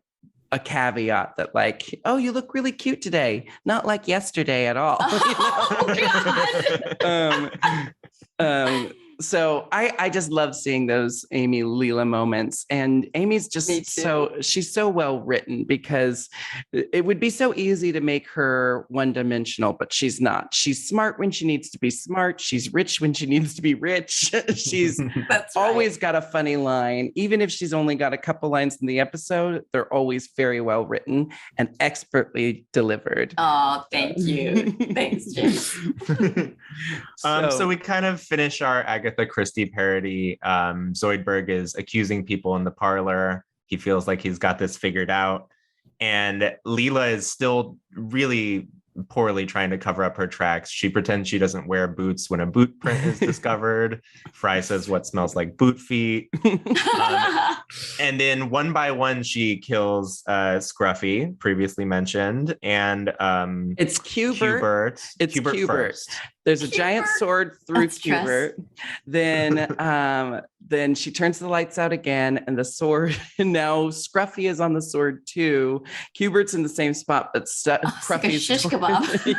caveat that like, oh, you look really cute today. Not like yesterday at all. Oh, God. So I just love seeing those Amy Leela moments. And Amy's just she's so well written because it would be so easy to make her one-dimensional, but she's not. She's smart when she needs to be smart. She's rich when she needs to be rich. She's always got a funny line. Even if she's only got a couple lines in the episode, they're always very well written and expertly delivered. Oh, thank you. Thanks, Jinkx. So we kind of finish our Agatha Christie parody. Zoidberg is accusing people in the parlor. He feels like he's got this figured out. And Leela is still really poorly trying to cover up her tracks. She pretends she doesn't wear boots when a boot print is discovered. Fry says what smells like boot feet. And then one by one, she kills Scruffy, previously mentioned. And it's Cubert. It's Cubert first. There's a giant sword through Cubert. Then she turns the lights out again, and the sword. And now Scruffy is on the sword too. Cubert's in the same spot, but Scruffy's like a shish kebab.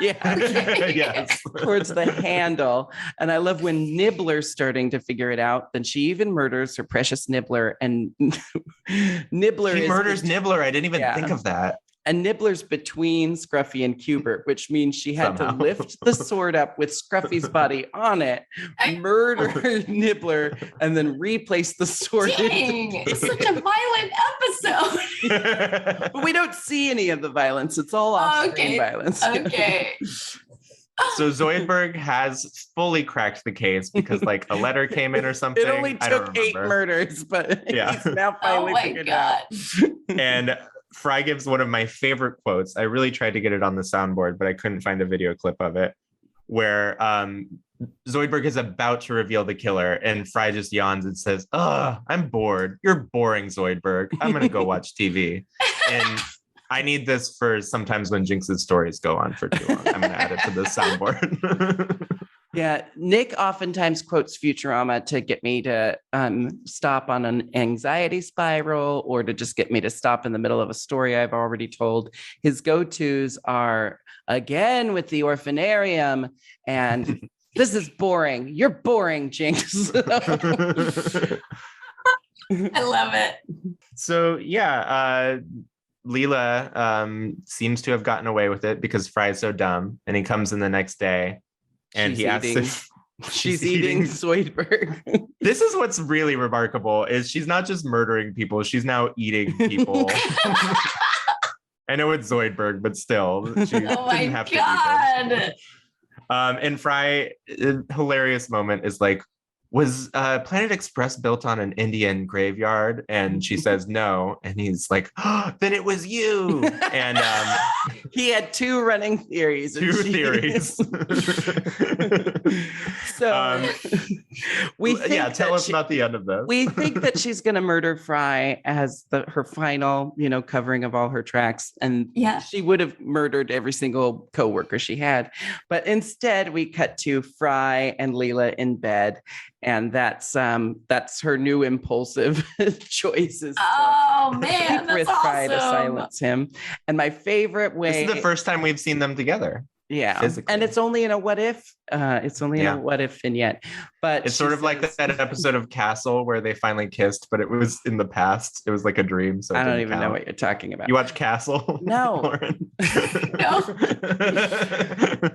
Yes, towards the handle. And I love when Nibbler's starting to figure it out. Then she even murders her precious Nibbler, and Nibbler murders Nibbler. I didn't even think of that. And Nibbler's between Scruffy and Cubert, which means she had to lift the sword up with Scruffy's body on it, murder Nibbler, and then replace the sword. Dang, it's such a violent episode. But we don't see any of the violence. It's all off-screen violence. Okay. So Zoidberg has fully cracked the case because like a letter came in or something. It only took 8 murders, but he's now finally figured out. And Fry gives one of my favorite quotes. I really tried to get it on the soundboard, but I couldn't find a video clip of it, where Zoidberg is about to reveal the killer, and Fry just yawns and says, "Oh, I'm bored. You're boring, Zoidberg. I'm going to go watch TV." And I need this for sometimes when Jinkx's stories go on for too long. I'm going to add it to the soundboard. Yeah, Nick oftentimes quotes Futurama to get me to stop on an anxiety spiral or to just get me to stop in the middle of a story I've already told. His go-tos are again with the orphanarium and this is boring. You're boring, Jinkx. I love it. So yeah, Leela seems to have gotten away with it because Fry's so dumb, and he comes in the next day. And he asks if she's eating Zoidberg. This is what's really remarkable is she's not just murdering people, she's now eating people. I know it's Zoidberg, but still, she didn't have to eat them. And Fry, a hilarious moment is like, was Planet Express built on an Indian graveyard? And she says no. And he's like, oh, then it was you. And he had 2 running theories. Two theories. So we think tell us about the end of this. We think that she's going to murder Fry as her final, covering of all her tracks. And she would have murdered every single coworker she had. But instead, we cut to Fry and Leela in bed. And that's her new impulsive choices. Oh man, that's awesome. Fry to silence him. And my favorite way. This is the first time we've seen them together. Yeah, physically. And it's only in a what if. It's only in a what if vignette. But it's sort of like that episode of Castle where they finally kissed, but it was in the past. It was like a dream. So I don't even know what you're talking about. You watch Castle? No. No.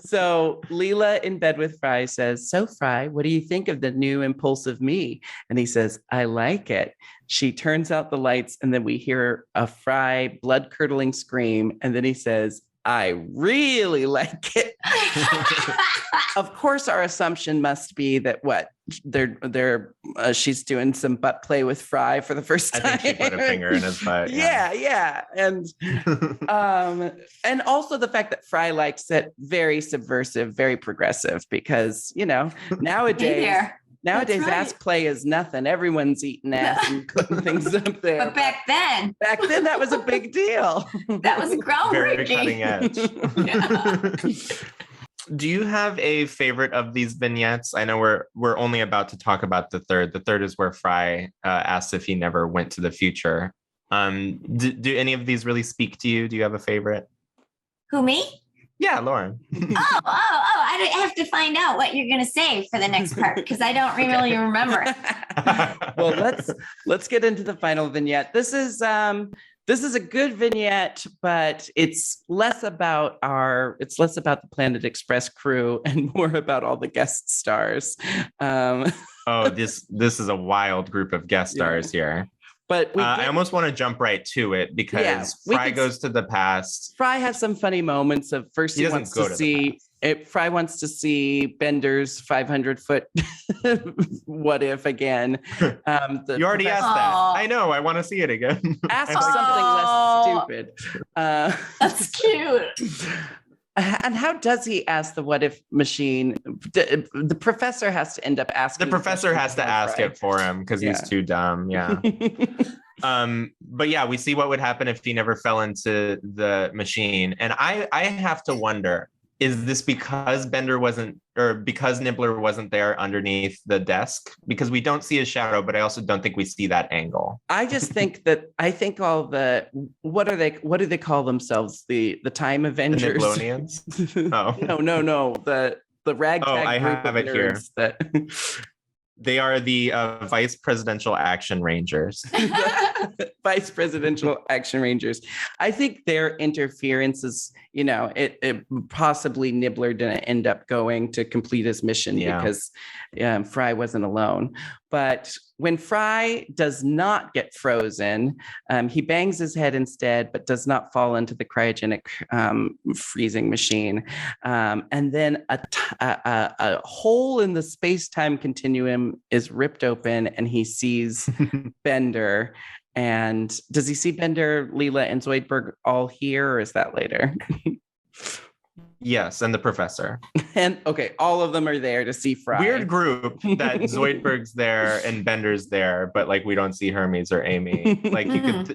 So Leela in bed with Fry says, "So Fry, what do you think of the new impulsive me?" And he says, "I like it." She turns out the lights, and then we hear a Fry blood-curdling scream, and then he says, I really like it. Of course, our assumption must be that she's doing some butt play with Fry for the first time. I think she put a finger in his butt. Yeah. And also the fact that Fry likes it, very subversive, very progressive, because, nowadays ass play is nothing. Everyone's eating ass and putting things up there. But back then that was a big deal. That was groundbreaking. Very cutting edge. Do you have a favorite of these vignettes? I know we're only about to talk about the third. The third is where Fry asks if he never went to the future. Do any of these really speak to you? Do you have a favorite? Who, me? Yeah, Lauren. I have to find out what you're going to say for the next part because I don't really remember. Well, let's get into the final vignette. This is a good vignette, but it's less about the Planet Express crew and more about all the guest stars. This is a wild group of guest stars here. But I almost want to jump right to it because Fry goes to the past. Fry has some funny moments of first he wants to see it. Fry wants to see Bender's 500-foot what if again. You already asked that. I know. I want to see it again. Ask something less stupid. That's cute. And how does he ask the what if machine? The professor has to end up asking. The professor has to ask it for him because he's too dumb. Yeah. But yeah, we see what would happen if he never fell into the machine. And I have to wonder, is this because because Nibbler wasn't there underneath the desk? Because we don't see his shadow, but I also don't think we see that angle. I just think all the what do they call themselves? The Time Avengers. The Nibblonians? Oh. No. The ragtag I group have of it here. That they are the Vice Presidential Action Rangers. Vice Presidential Action Rangers. I think their interference is, it possibly Nibbler didn't end up going to complete his mission because Fry wasn't alone. But when Fry does not get frozen, he bangs his head instead, but does not fall into the cryogenic freezing machine. And then a hole in the space-time continuum is ripped open and he sees Bender. And does he see Bender, Leela, and Zoidberg all here, or is that later? Yes, and the professor. And all of them are there to see Fry. Weird group that Zoidberg's there and Bender's there, but we don't see Hermes or Amy.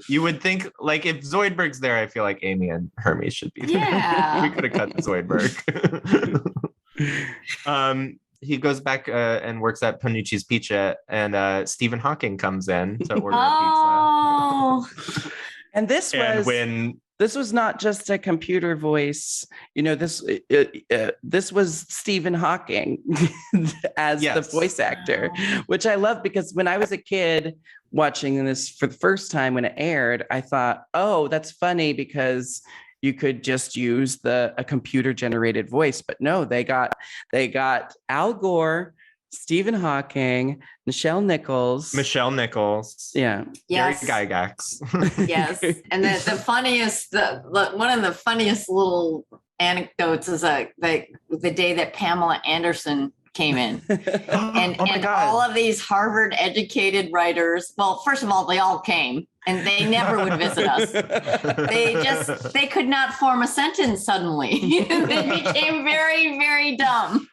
You would think if Zoidberg's there, I feel like Amy and Hermes should be there. Yeah. We could have cut Zoidberg. He goes back and works at Panucci's Pizza, and Stephen Hawking comes in to order a pizza. And this was not just a computer voice. This was Stephen Hawking as the voice actor, which I love because when I was a kid watching this for the first time when it aired, I thought, oh, that's funny because you could just use a computer generated voice. But no, they got Al Gore, Stephen Hawking, Michelle Nichols. Yeah. Yes. Gary Gygax. Yes. And the funniest, one of the funniest little anecdotes is the day that Pamela Anderson came in. And all of these Harvard educated writers, well, first of all, they all came and they never would visit us. They could not form a sentence suddenly. They became very, very dumb.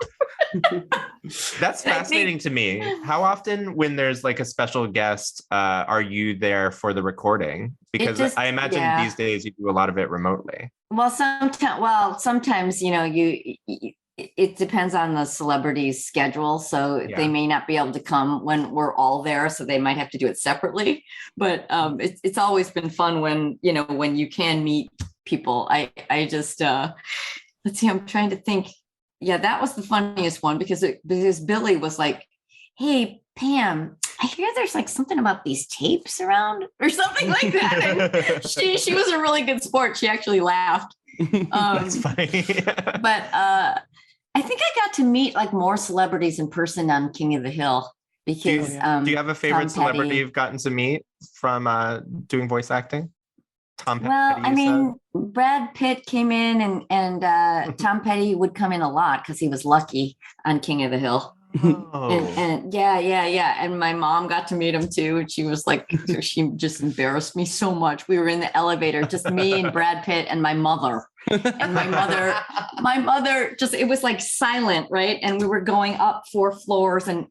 That's fascinating to me. How often when there's a special guest, are you there for the recording? Because I imagine these days you do a lot of it remotely. Well, sometimes, it depends on the celebrity's schedule. So they may not be able to come when we're all there. So they might have to do it separately. But it's always been fun when you can meet people. I just, let's see, I'm trying to think. Yeah, that was the funniest one because Billy was like, hey, Pam, I hear there's something about these tapes around or something like that. And she was a really good sport. She actually laughed. That's funny. But I think I got to meet more celebrities in person on King of the Hill because do you have a favorite celebrity you've gotten to meet from doing voice acting? Tom Petty, Well, I you mean, Brad Pitt came in and Tom Petty would come in a lot because he was lucky on King of the Hill. said? Oh. And yeah. And my mom got to meet him too. And she was like, she just embarrassed me so much. We were in the elevator, just me and Brad Pitt and my mother. And my mother just, it was like silent, right? And we were going up 4 floors and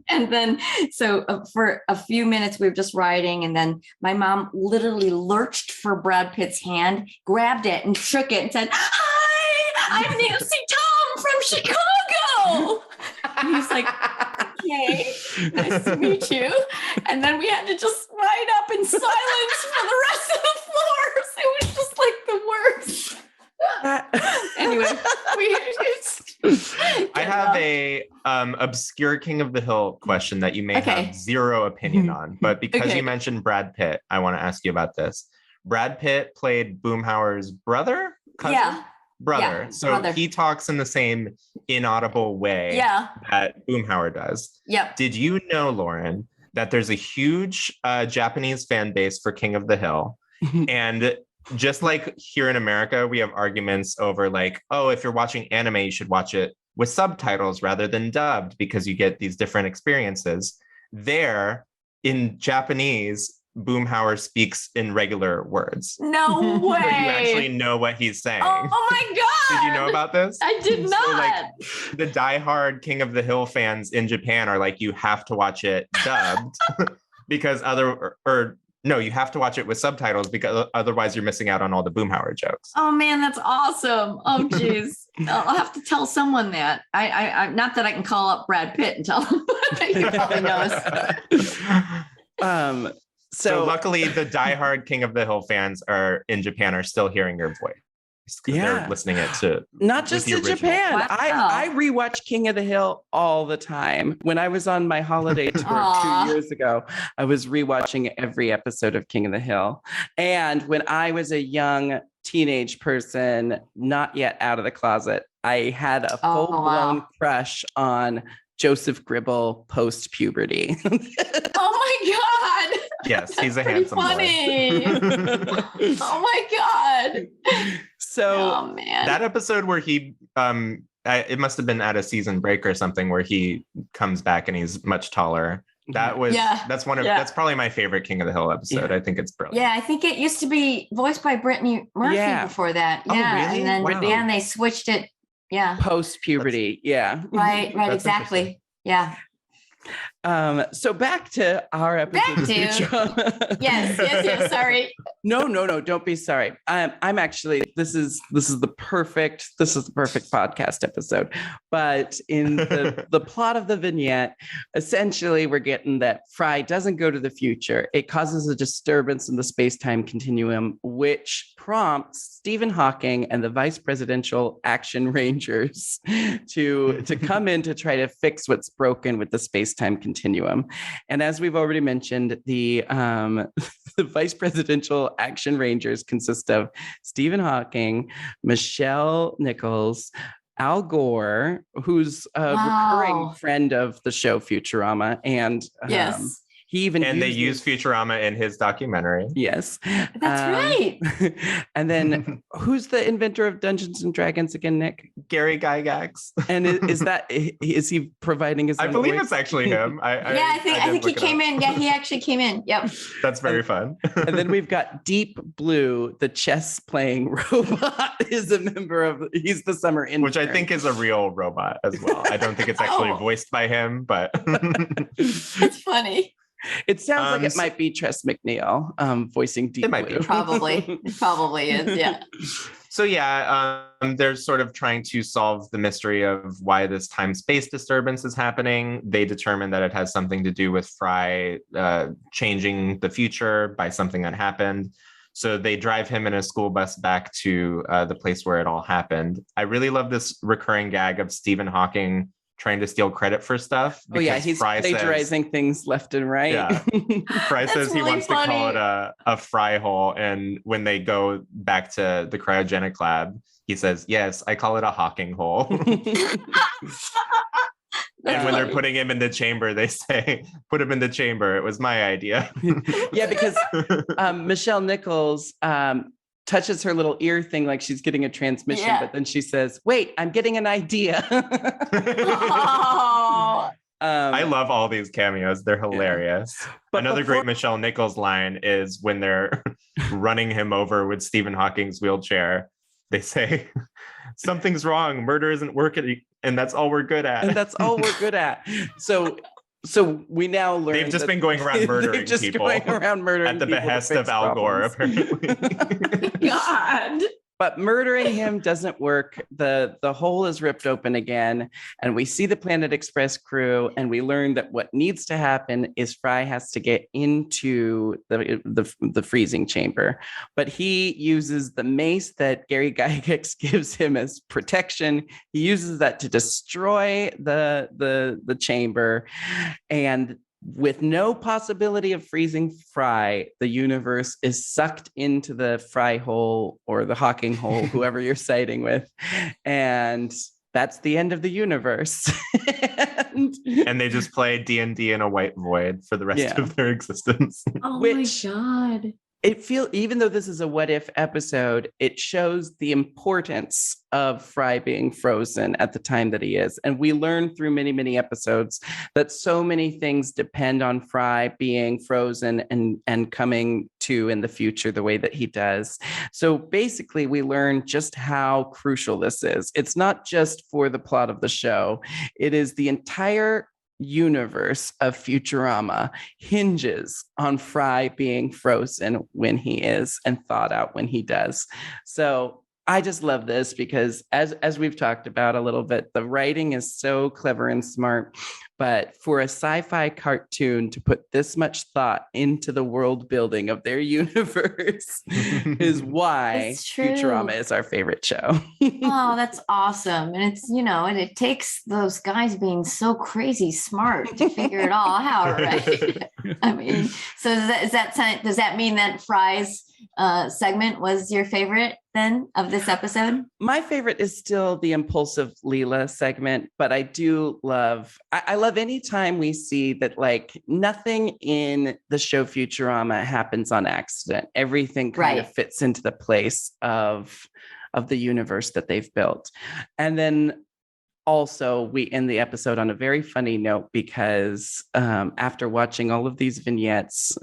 then, so for a few minutes we were just riding. And then my mom literally lurched for Brad Pitt's hand, grabbed it and shook it and said, "Hi, I'm Nancy Tom from Chicago." And he's like, "Okay, nice to meet you." And then we had to just ride up in silence for the rest of the floors. It was just like the worst. Anyway, I have a obscure King of the Hill question that you may have zero opinion on, but because you mentioned Brad Pitt, I want to ask you about this. Brad Pitt played Boomhauer's brother? Cousin? Yeah. Brother. Yeah, so brother. he talks in the same inaudible way that Boomhauer does. Yep. Did you know, Lauren, that there's a huge Japanese fan base for King of the Hill? And just like here in America, we have arguments over like, oh, if you're watching anime, you should watch it with subtitles rather than dubbed because you get these different experiences. There, in Japanese, Boomhauer speaks in regular words. No way. So you actually know what he's saying. Oh my God. Did you know about this? I did not. So, like, the diehard King of the Hill fans in Japan are like, you have to watch it dubbed because you have to watch it with subtitles because otherwise you're missing out on all the Boomhauer jokes. Oh man, that's awesome. Oh geez. I'll have to tell someone that. I not that I can call up Brad Pitt and tell him, but he probably knows. So luckily the diehard King of the Hill fans in Japan are still hearing your voice. They're listening it to not just in Japan. Wow. I rewatch King of the Hill all the time. When I was on my holiday tour 2 years ago, I was rewatching every episode of King of the Hill. And when I was a young teenage person, not yet out of the closet, I had a full-blown crush on Joseph Gribble post-puberty. Oh my God. Yes, he's a handsome funny. boy. Oh my God. So man. That episode where he it must have been at a season break or something where he comes back and he's much taller. That's that's probably my favorite King of the Hill episode. I think it's brilliant. Yeah, I think it used to be voiced by Brittany Murphy before that. Oh, Yeah. really? And then they switched it. Yeah. Post-puberty. Right, exactly. Yeah. So back to our episode of Futurama. Yes, sorry. No, don't be sorry. I'm actually, this is the perfect podcast episode. But in the plot of the vignette, essentially we're getting that Fry doesn't go to the future. It causes a disturbance in the space-time continuum, which prompts Stephen Hawking and the Vice Presidential Action Rangers to come in to try to fix what's broken with the space-time continuum. And as we've already mentioned, the Vice Presidential Action Rangers consist of Stephen Hawking, Michelle Nichols, Al Gore, who's a recurring friend of the show Futurama, and they use Futurama in his documentary. Yes, that's right. And then who's the inventor of Dungeons and Dragons again, Nick? Gary Gygax. And is he providing his? I believe it's actually him. I think he came in. Yeah, he actually came in. Yep. That's very fun. And then we've got Deep Blue, the chess playing robot, is a member of. He's the summer intern, which I think is a real robot as well. I don't think it's actually voiced by him, but it's funny. It sounds like it might be Tress MacNeille voicing Deep Blue. It might be. It probably is, yeah. So they're sort of trying to solve the mystery of why this time-space disturbance is happening. They determine that it has something to do with Fry changing the future by something that happened. So they drive him in a school bus back to the place where it all happened. I really love this recurring gag of Stephen Hawking trying to steal credit for stuff. Oh yeah, he's plagiarizing things left and right. Yeah. Fry says he wants to call it a fry hole, and when they go back to the cryogenic lab, he says, "Yes, I call it a Hawking hole." And And when they're putting him in the chamber, they say, put him in the chamber. It was my idea. Yeah, because Michelle Nichols touches her little ear thing like she's getting a transmission, but then she says, wait, I'm getting an idea. Oh. I love all these cameos. They're hilarious. But Another great Michelle Nichols line is when they're running him over with Stephen Hawking's wheelchair. They say, something's wrong. Murder isn't working. And that's all we're good at. And that's all we're good at. So we now learn they've just been going around murdering people at the behest of Al Gore, apparently. God. But murdering him doesn't work. The hole is ripped open again, and we see the Planet Express crew, and we learn that what needs to happen is Fry has to get into the freezing chamber. But he uses the mace that Gary Gygax gives him as protection. He uses that to destroy the chamber, and with no possibility of freezing Fry, the universe is sucked into the Fry hole or the Hawking hole, whoever you're siding with. And that's the end of the universe. and they just play D&D in a white void for the rest of their existence. Oh my God. Even though this is a what if episode, it shows the importance of Fry being frozen at the time that he is. And we learn through many, many episodes that so many things depend on Fry being frozen and coming to in the future the way that he does. So basically, we learn just how crucial this is. It's not just for the plot of the show. It is the entire universe of Futurama hinges on Fry being frozen when he is and thawed out when he does. So I just love this because as we've talked about a little bit, the writing is so clever and smart. But for a sci-fi cartoon to put this much thought into the world building of their universe is why Futurama is our favorite show. Oh, that's awesome. And it's, and it takes those guys being so crazy smart to figure it all out, right? I mean, so does that mean that Fry's segment was your favorite then of this episode? My favorite is still the impulsive Leela segment, but I do love, I love any time we see that like nothing in the show Futurama happens on accident. Everything kind of fits into the place of the universe that they've built. And then also, we end the episode on a very funny note because after watching all of these vignettes,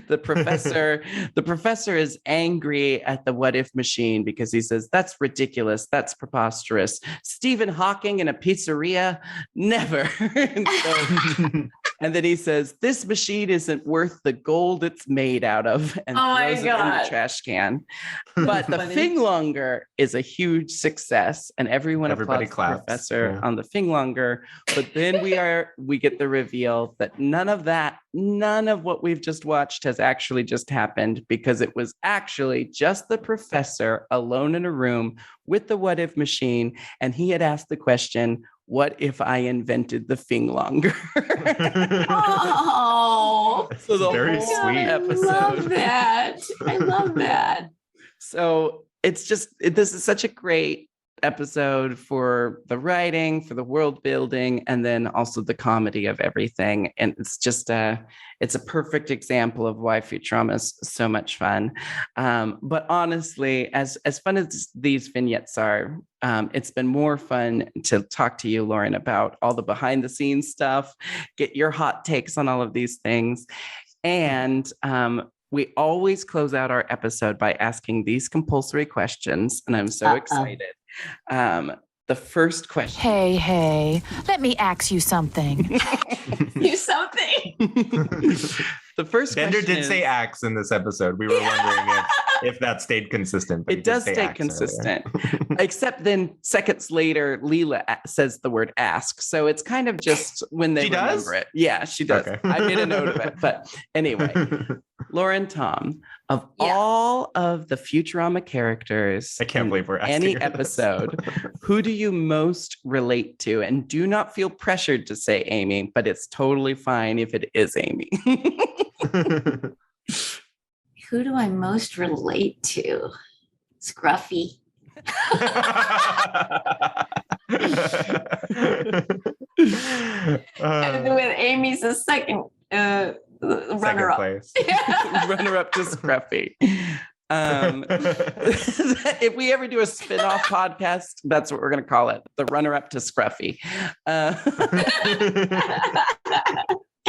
the professor is angry at the what if machine because he says, that's ridiculous. That's preposterous. Stephen Hawking in a pizzeria? Never. And then he says, this machine isn't worth the gold it's made out of, and throws it in the trash can. But the Finglonger is a huge success, and everybody applauds the professor on the Finglonger. But then we get the reveal that none of what we've just watched has actually just happened, because it was actually just the professor alone in a room with the what if machine, and he had asked the question, what if I invented the Finglonger? Oh, so the very sweet episode. I love that. So this is such a great episode for the writing, for the world building, and then also the comedy of everything. And it's just it's a perfect example of why Futurama is so much fun. But honestly, as fun as these vignettes are, it's been more fun to talk to you, Lauren, about all the behind the scenes stuff, get your hot takes on all of these things. And we always close out our episode by asking these compulsory questions, and I'm so excited. The first question. Hey, let me ask you something. The first Bender question did say axe in this episode. We were wondering if that stayed consistent. But it does stay consistent. Except then seconds later, Leela says the word ask. So it's kind of just when they remember it. Yeah, she does. Okay. I made a note of it. But anyway, Lauren, Tom, of all of the Futurama characters, I can't believe we're asking any episode, who do you most relate to? And do not feel pressured to say Amy, but it's totally fine if it is Amy. Who do I most relate to? Scruffy. And with Amy's the second runner up. place. Runner up to Scruffy. If we ever do a spin-off podcast, that's what we're going to call it, the runner up to Scruffy.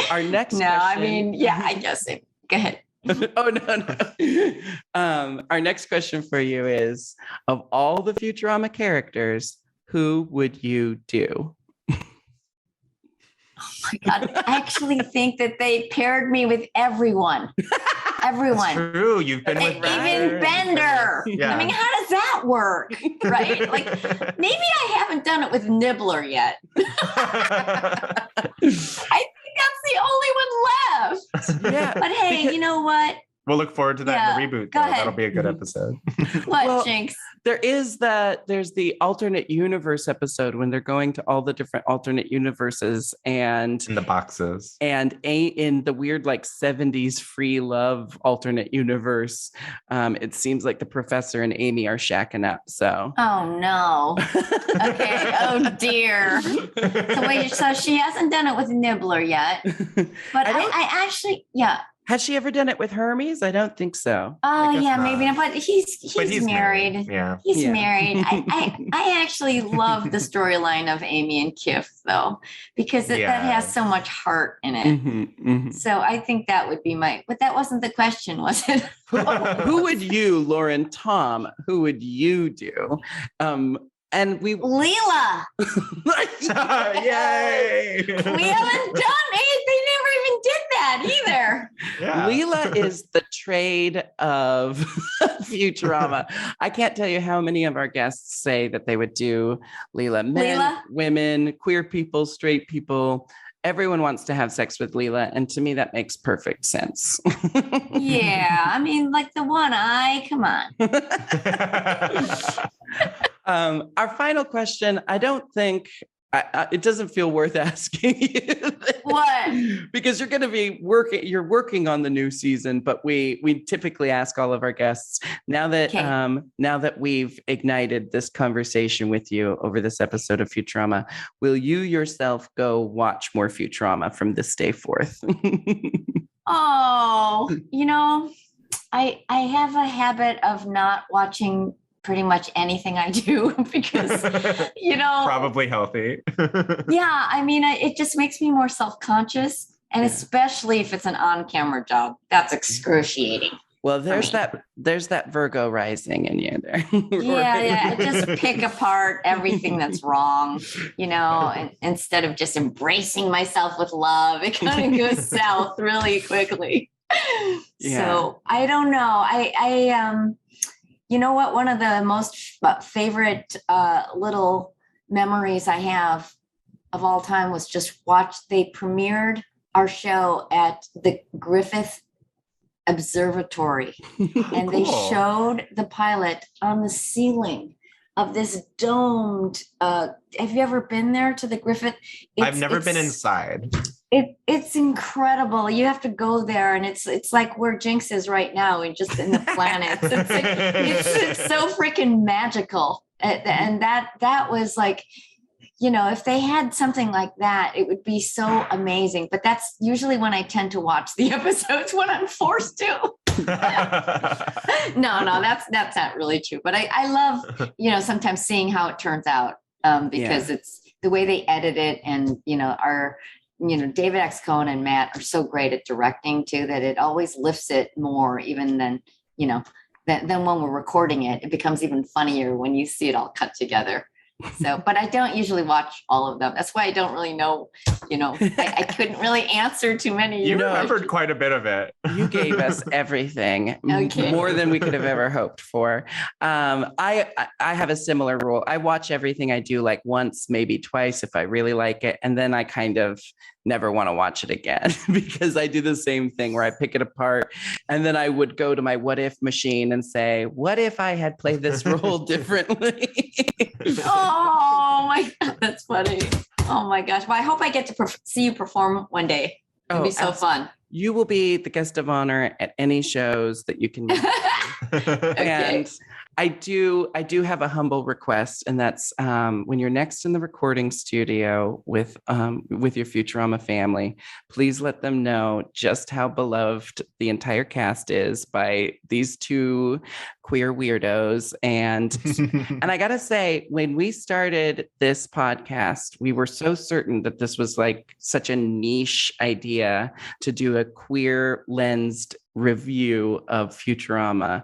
Our next No, question, I mean, yeah, I guess it. Go ahead. Oh, no. Our next question for you is, of all the Futurama characters, who would you do? Oh my God. I actually think that they paired me with everyone. Everyone. It's true. You've been with Even Bender. Yeah. I mean, how does that work? Right? Like, maybe I haven't done it with Nibbler yet. I think that's the only one left. Yeah. But hey, you know what? We'll look forward to that in the reboot. Go ahead. That'll be a good episode. What, Well, Jinkx? there's the alternate universe episode when they're going to all the different alternate universes and In the boxes. in the weird like 70s free love alternate universe, it seems like the professor and Amy are shacking up. So Oh no. Okay. Oh dear. So wait, so she hasn't done it with Nibbler yet. But I actually, yeah. has she ever done it with Hermes? I don't think so. Oh guess yeah, not. maybe not. But he's married. Yeah. He's Yeah. married. I actually love the storyline of Amy and Kif though, because that has so much heart in it. Mhm, mhm. So I think that would be but that wasn't the question, was it? Who would you, Lauren, Tom, who would you do? And we Leela. Yay! We haven't done it. They never even did that either. Yeah. Leela is the trade of Futurama. I can't tell you how many of our guests say that they would do Leela. Men, Leela? women, queer people, straight people. Everyone wants to have sex with Leela. And to me, that makes perfect sense. Yeah. I mean, like the one eye. Come on. Our final question, I don't think it doesn't feel worth asking you. What? Because you're going to be working on the new season, but we typically ask all of our guests now that we've ignited this conversation with you over this episode of Futurama, will you yourself go watch more Futurama from this day forth? Oh, I have a habit of not watching pretty much anything I do because, Probably healthy. yeah, I mean, it just makes me more self-conscious. And especially if it's an on-camera job, that's excruciating. Well, there's that Virgo rising in you there. Yeah. I just pick apart everything that's wrong, and instead of just embracing myself with love, it kind of goes south really quickly. Yeah. So I don't know. I you know what? One of the most favorite little memories I have of all time was just they premiered our show at the Griffith Observatory. And they showed the pilot on the ceiling of this domed, have you ever been there to the Griffith? I've never been inside. It's incredible. You have to go there, and it's like where Jinkx is right now, and just in the planets. It's so freaking magical, and that was like, if they had something like that, it would be so amazing. But that's usually when I tend to watch the episodes, when I'm forced to. No, that's not really true. But I love, sometimes seeing how it turns out, because it's the way they edit it, and David X. Cohen and Matt are so great at directing too, that it always lifts it more, even than when we're recording it. It becomes even funnier when you see it all cut together. So, but I don't usually watch all of them. That's why I don't really know, I couldn't really answer too many. You remembered quite a bit of it. You gave us everything, Okay. More than we could have ever hoped for. I have a similar rule. I watch everything I do like once, maybe twice if I really like it. And then I kind of never want to watch it again because I do the same thing where I pick it apart. And then I would go to my what if machine and say, what if I had played this role differently? Oh my God, that's funny. Oh my gosh. Well, I hope I get to see you perform one day. It'd be so fun. You will be the guest of honor at any shows that you can. Okay. And I do have a humble request, and that's when you're next in the recording studio with your Futurama family, please let them know just how beloved the entire cast is by these two queer weirdos. And I gotta say, when we started this podcast, we were so certain that this was like such a niche idea to do a queer lensed review of Futurama.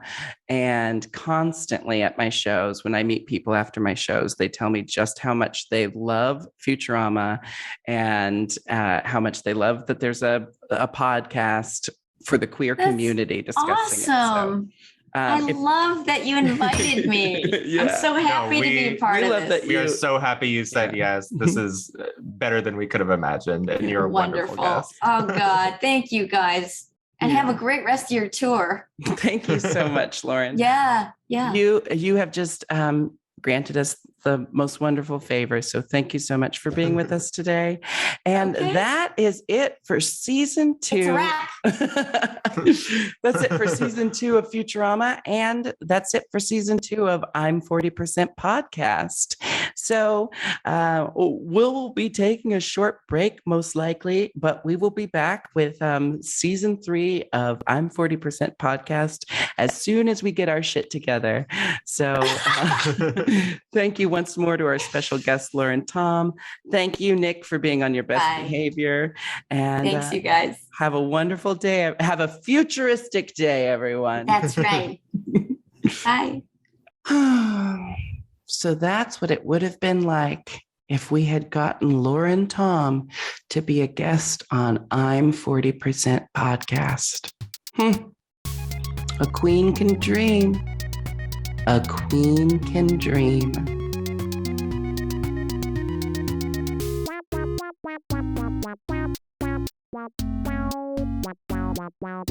And constantly at my shows, when I meet people after my shows, they tell me just how much they love Futurama and how much they love that there's a podcast for the queer community discussing awesome. it. So, I love that you invited me. Yeah. I'm so happy to be a part of this. We are so happy you said yes. This is better than we could have imagined, and you're a wonderful guest. Oh God, thank you guys, and have a great rest of your tour. Thank you so much, Lauren. Yeah. You have just granted us the most wonderful favor. So thank you so much for being with us today. And that is it for season 2. It's a wrap. That's it for season 2 of Futurama. And that's it for season 2 of I'm 40% podcast. So we'll be taking a short break, most likely, but we will be back with season 3 of I'm 40% podcast as soon as we get our shit together. So thank you once more to our special guest, Lauren Tom. Thank you, Nick, for being on your best behavior. And thanks, you guys. Have a wonderful day. Have a futuristic day, everyone. That's right. Bye. So that's what it would have been like if we had gotten Lauren Tom to be a guest on I'm 40% podcast. A queen can dream. A queen can dream. Wow.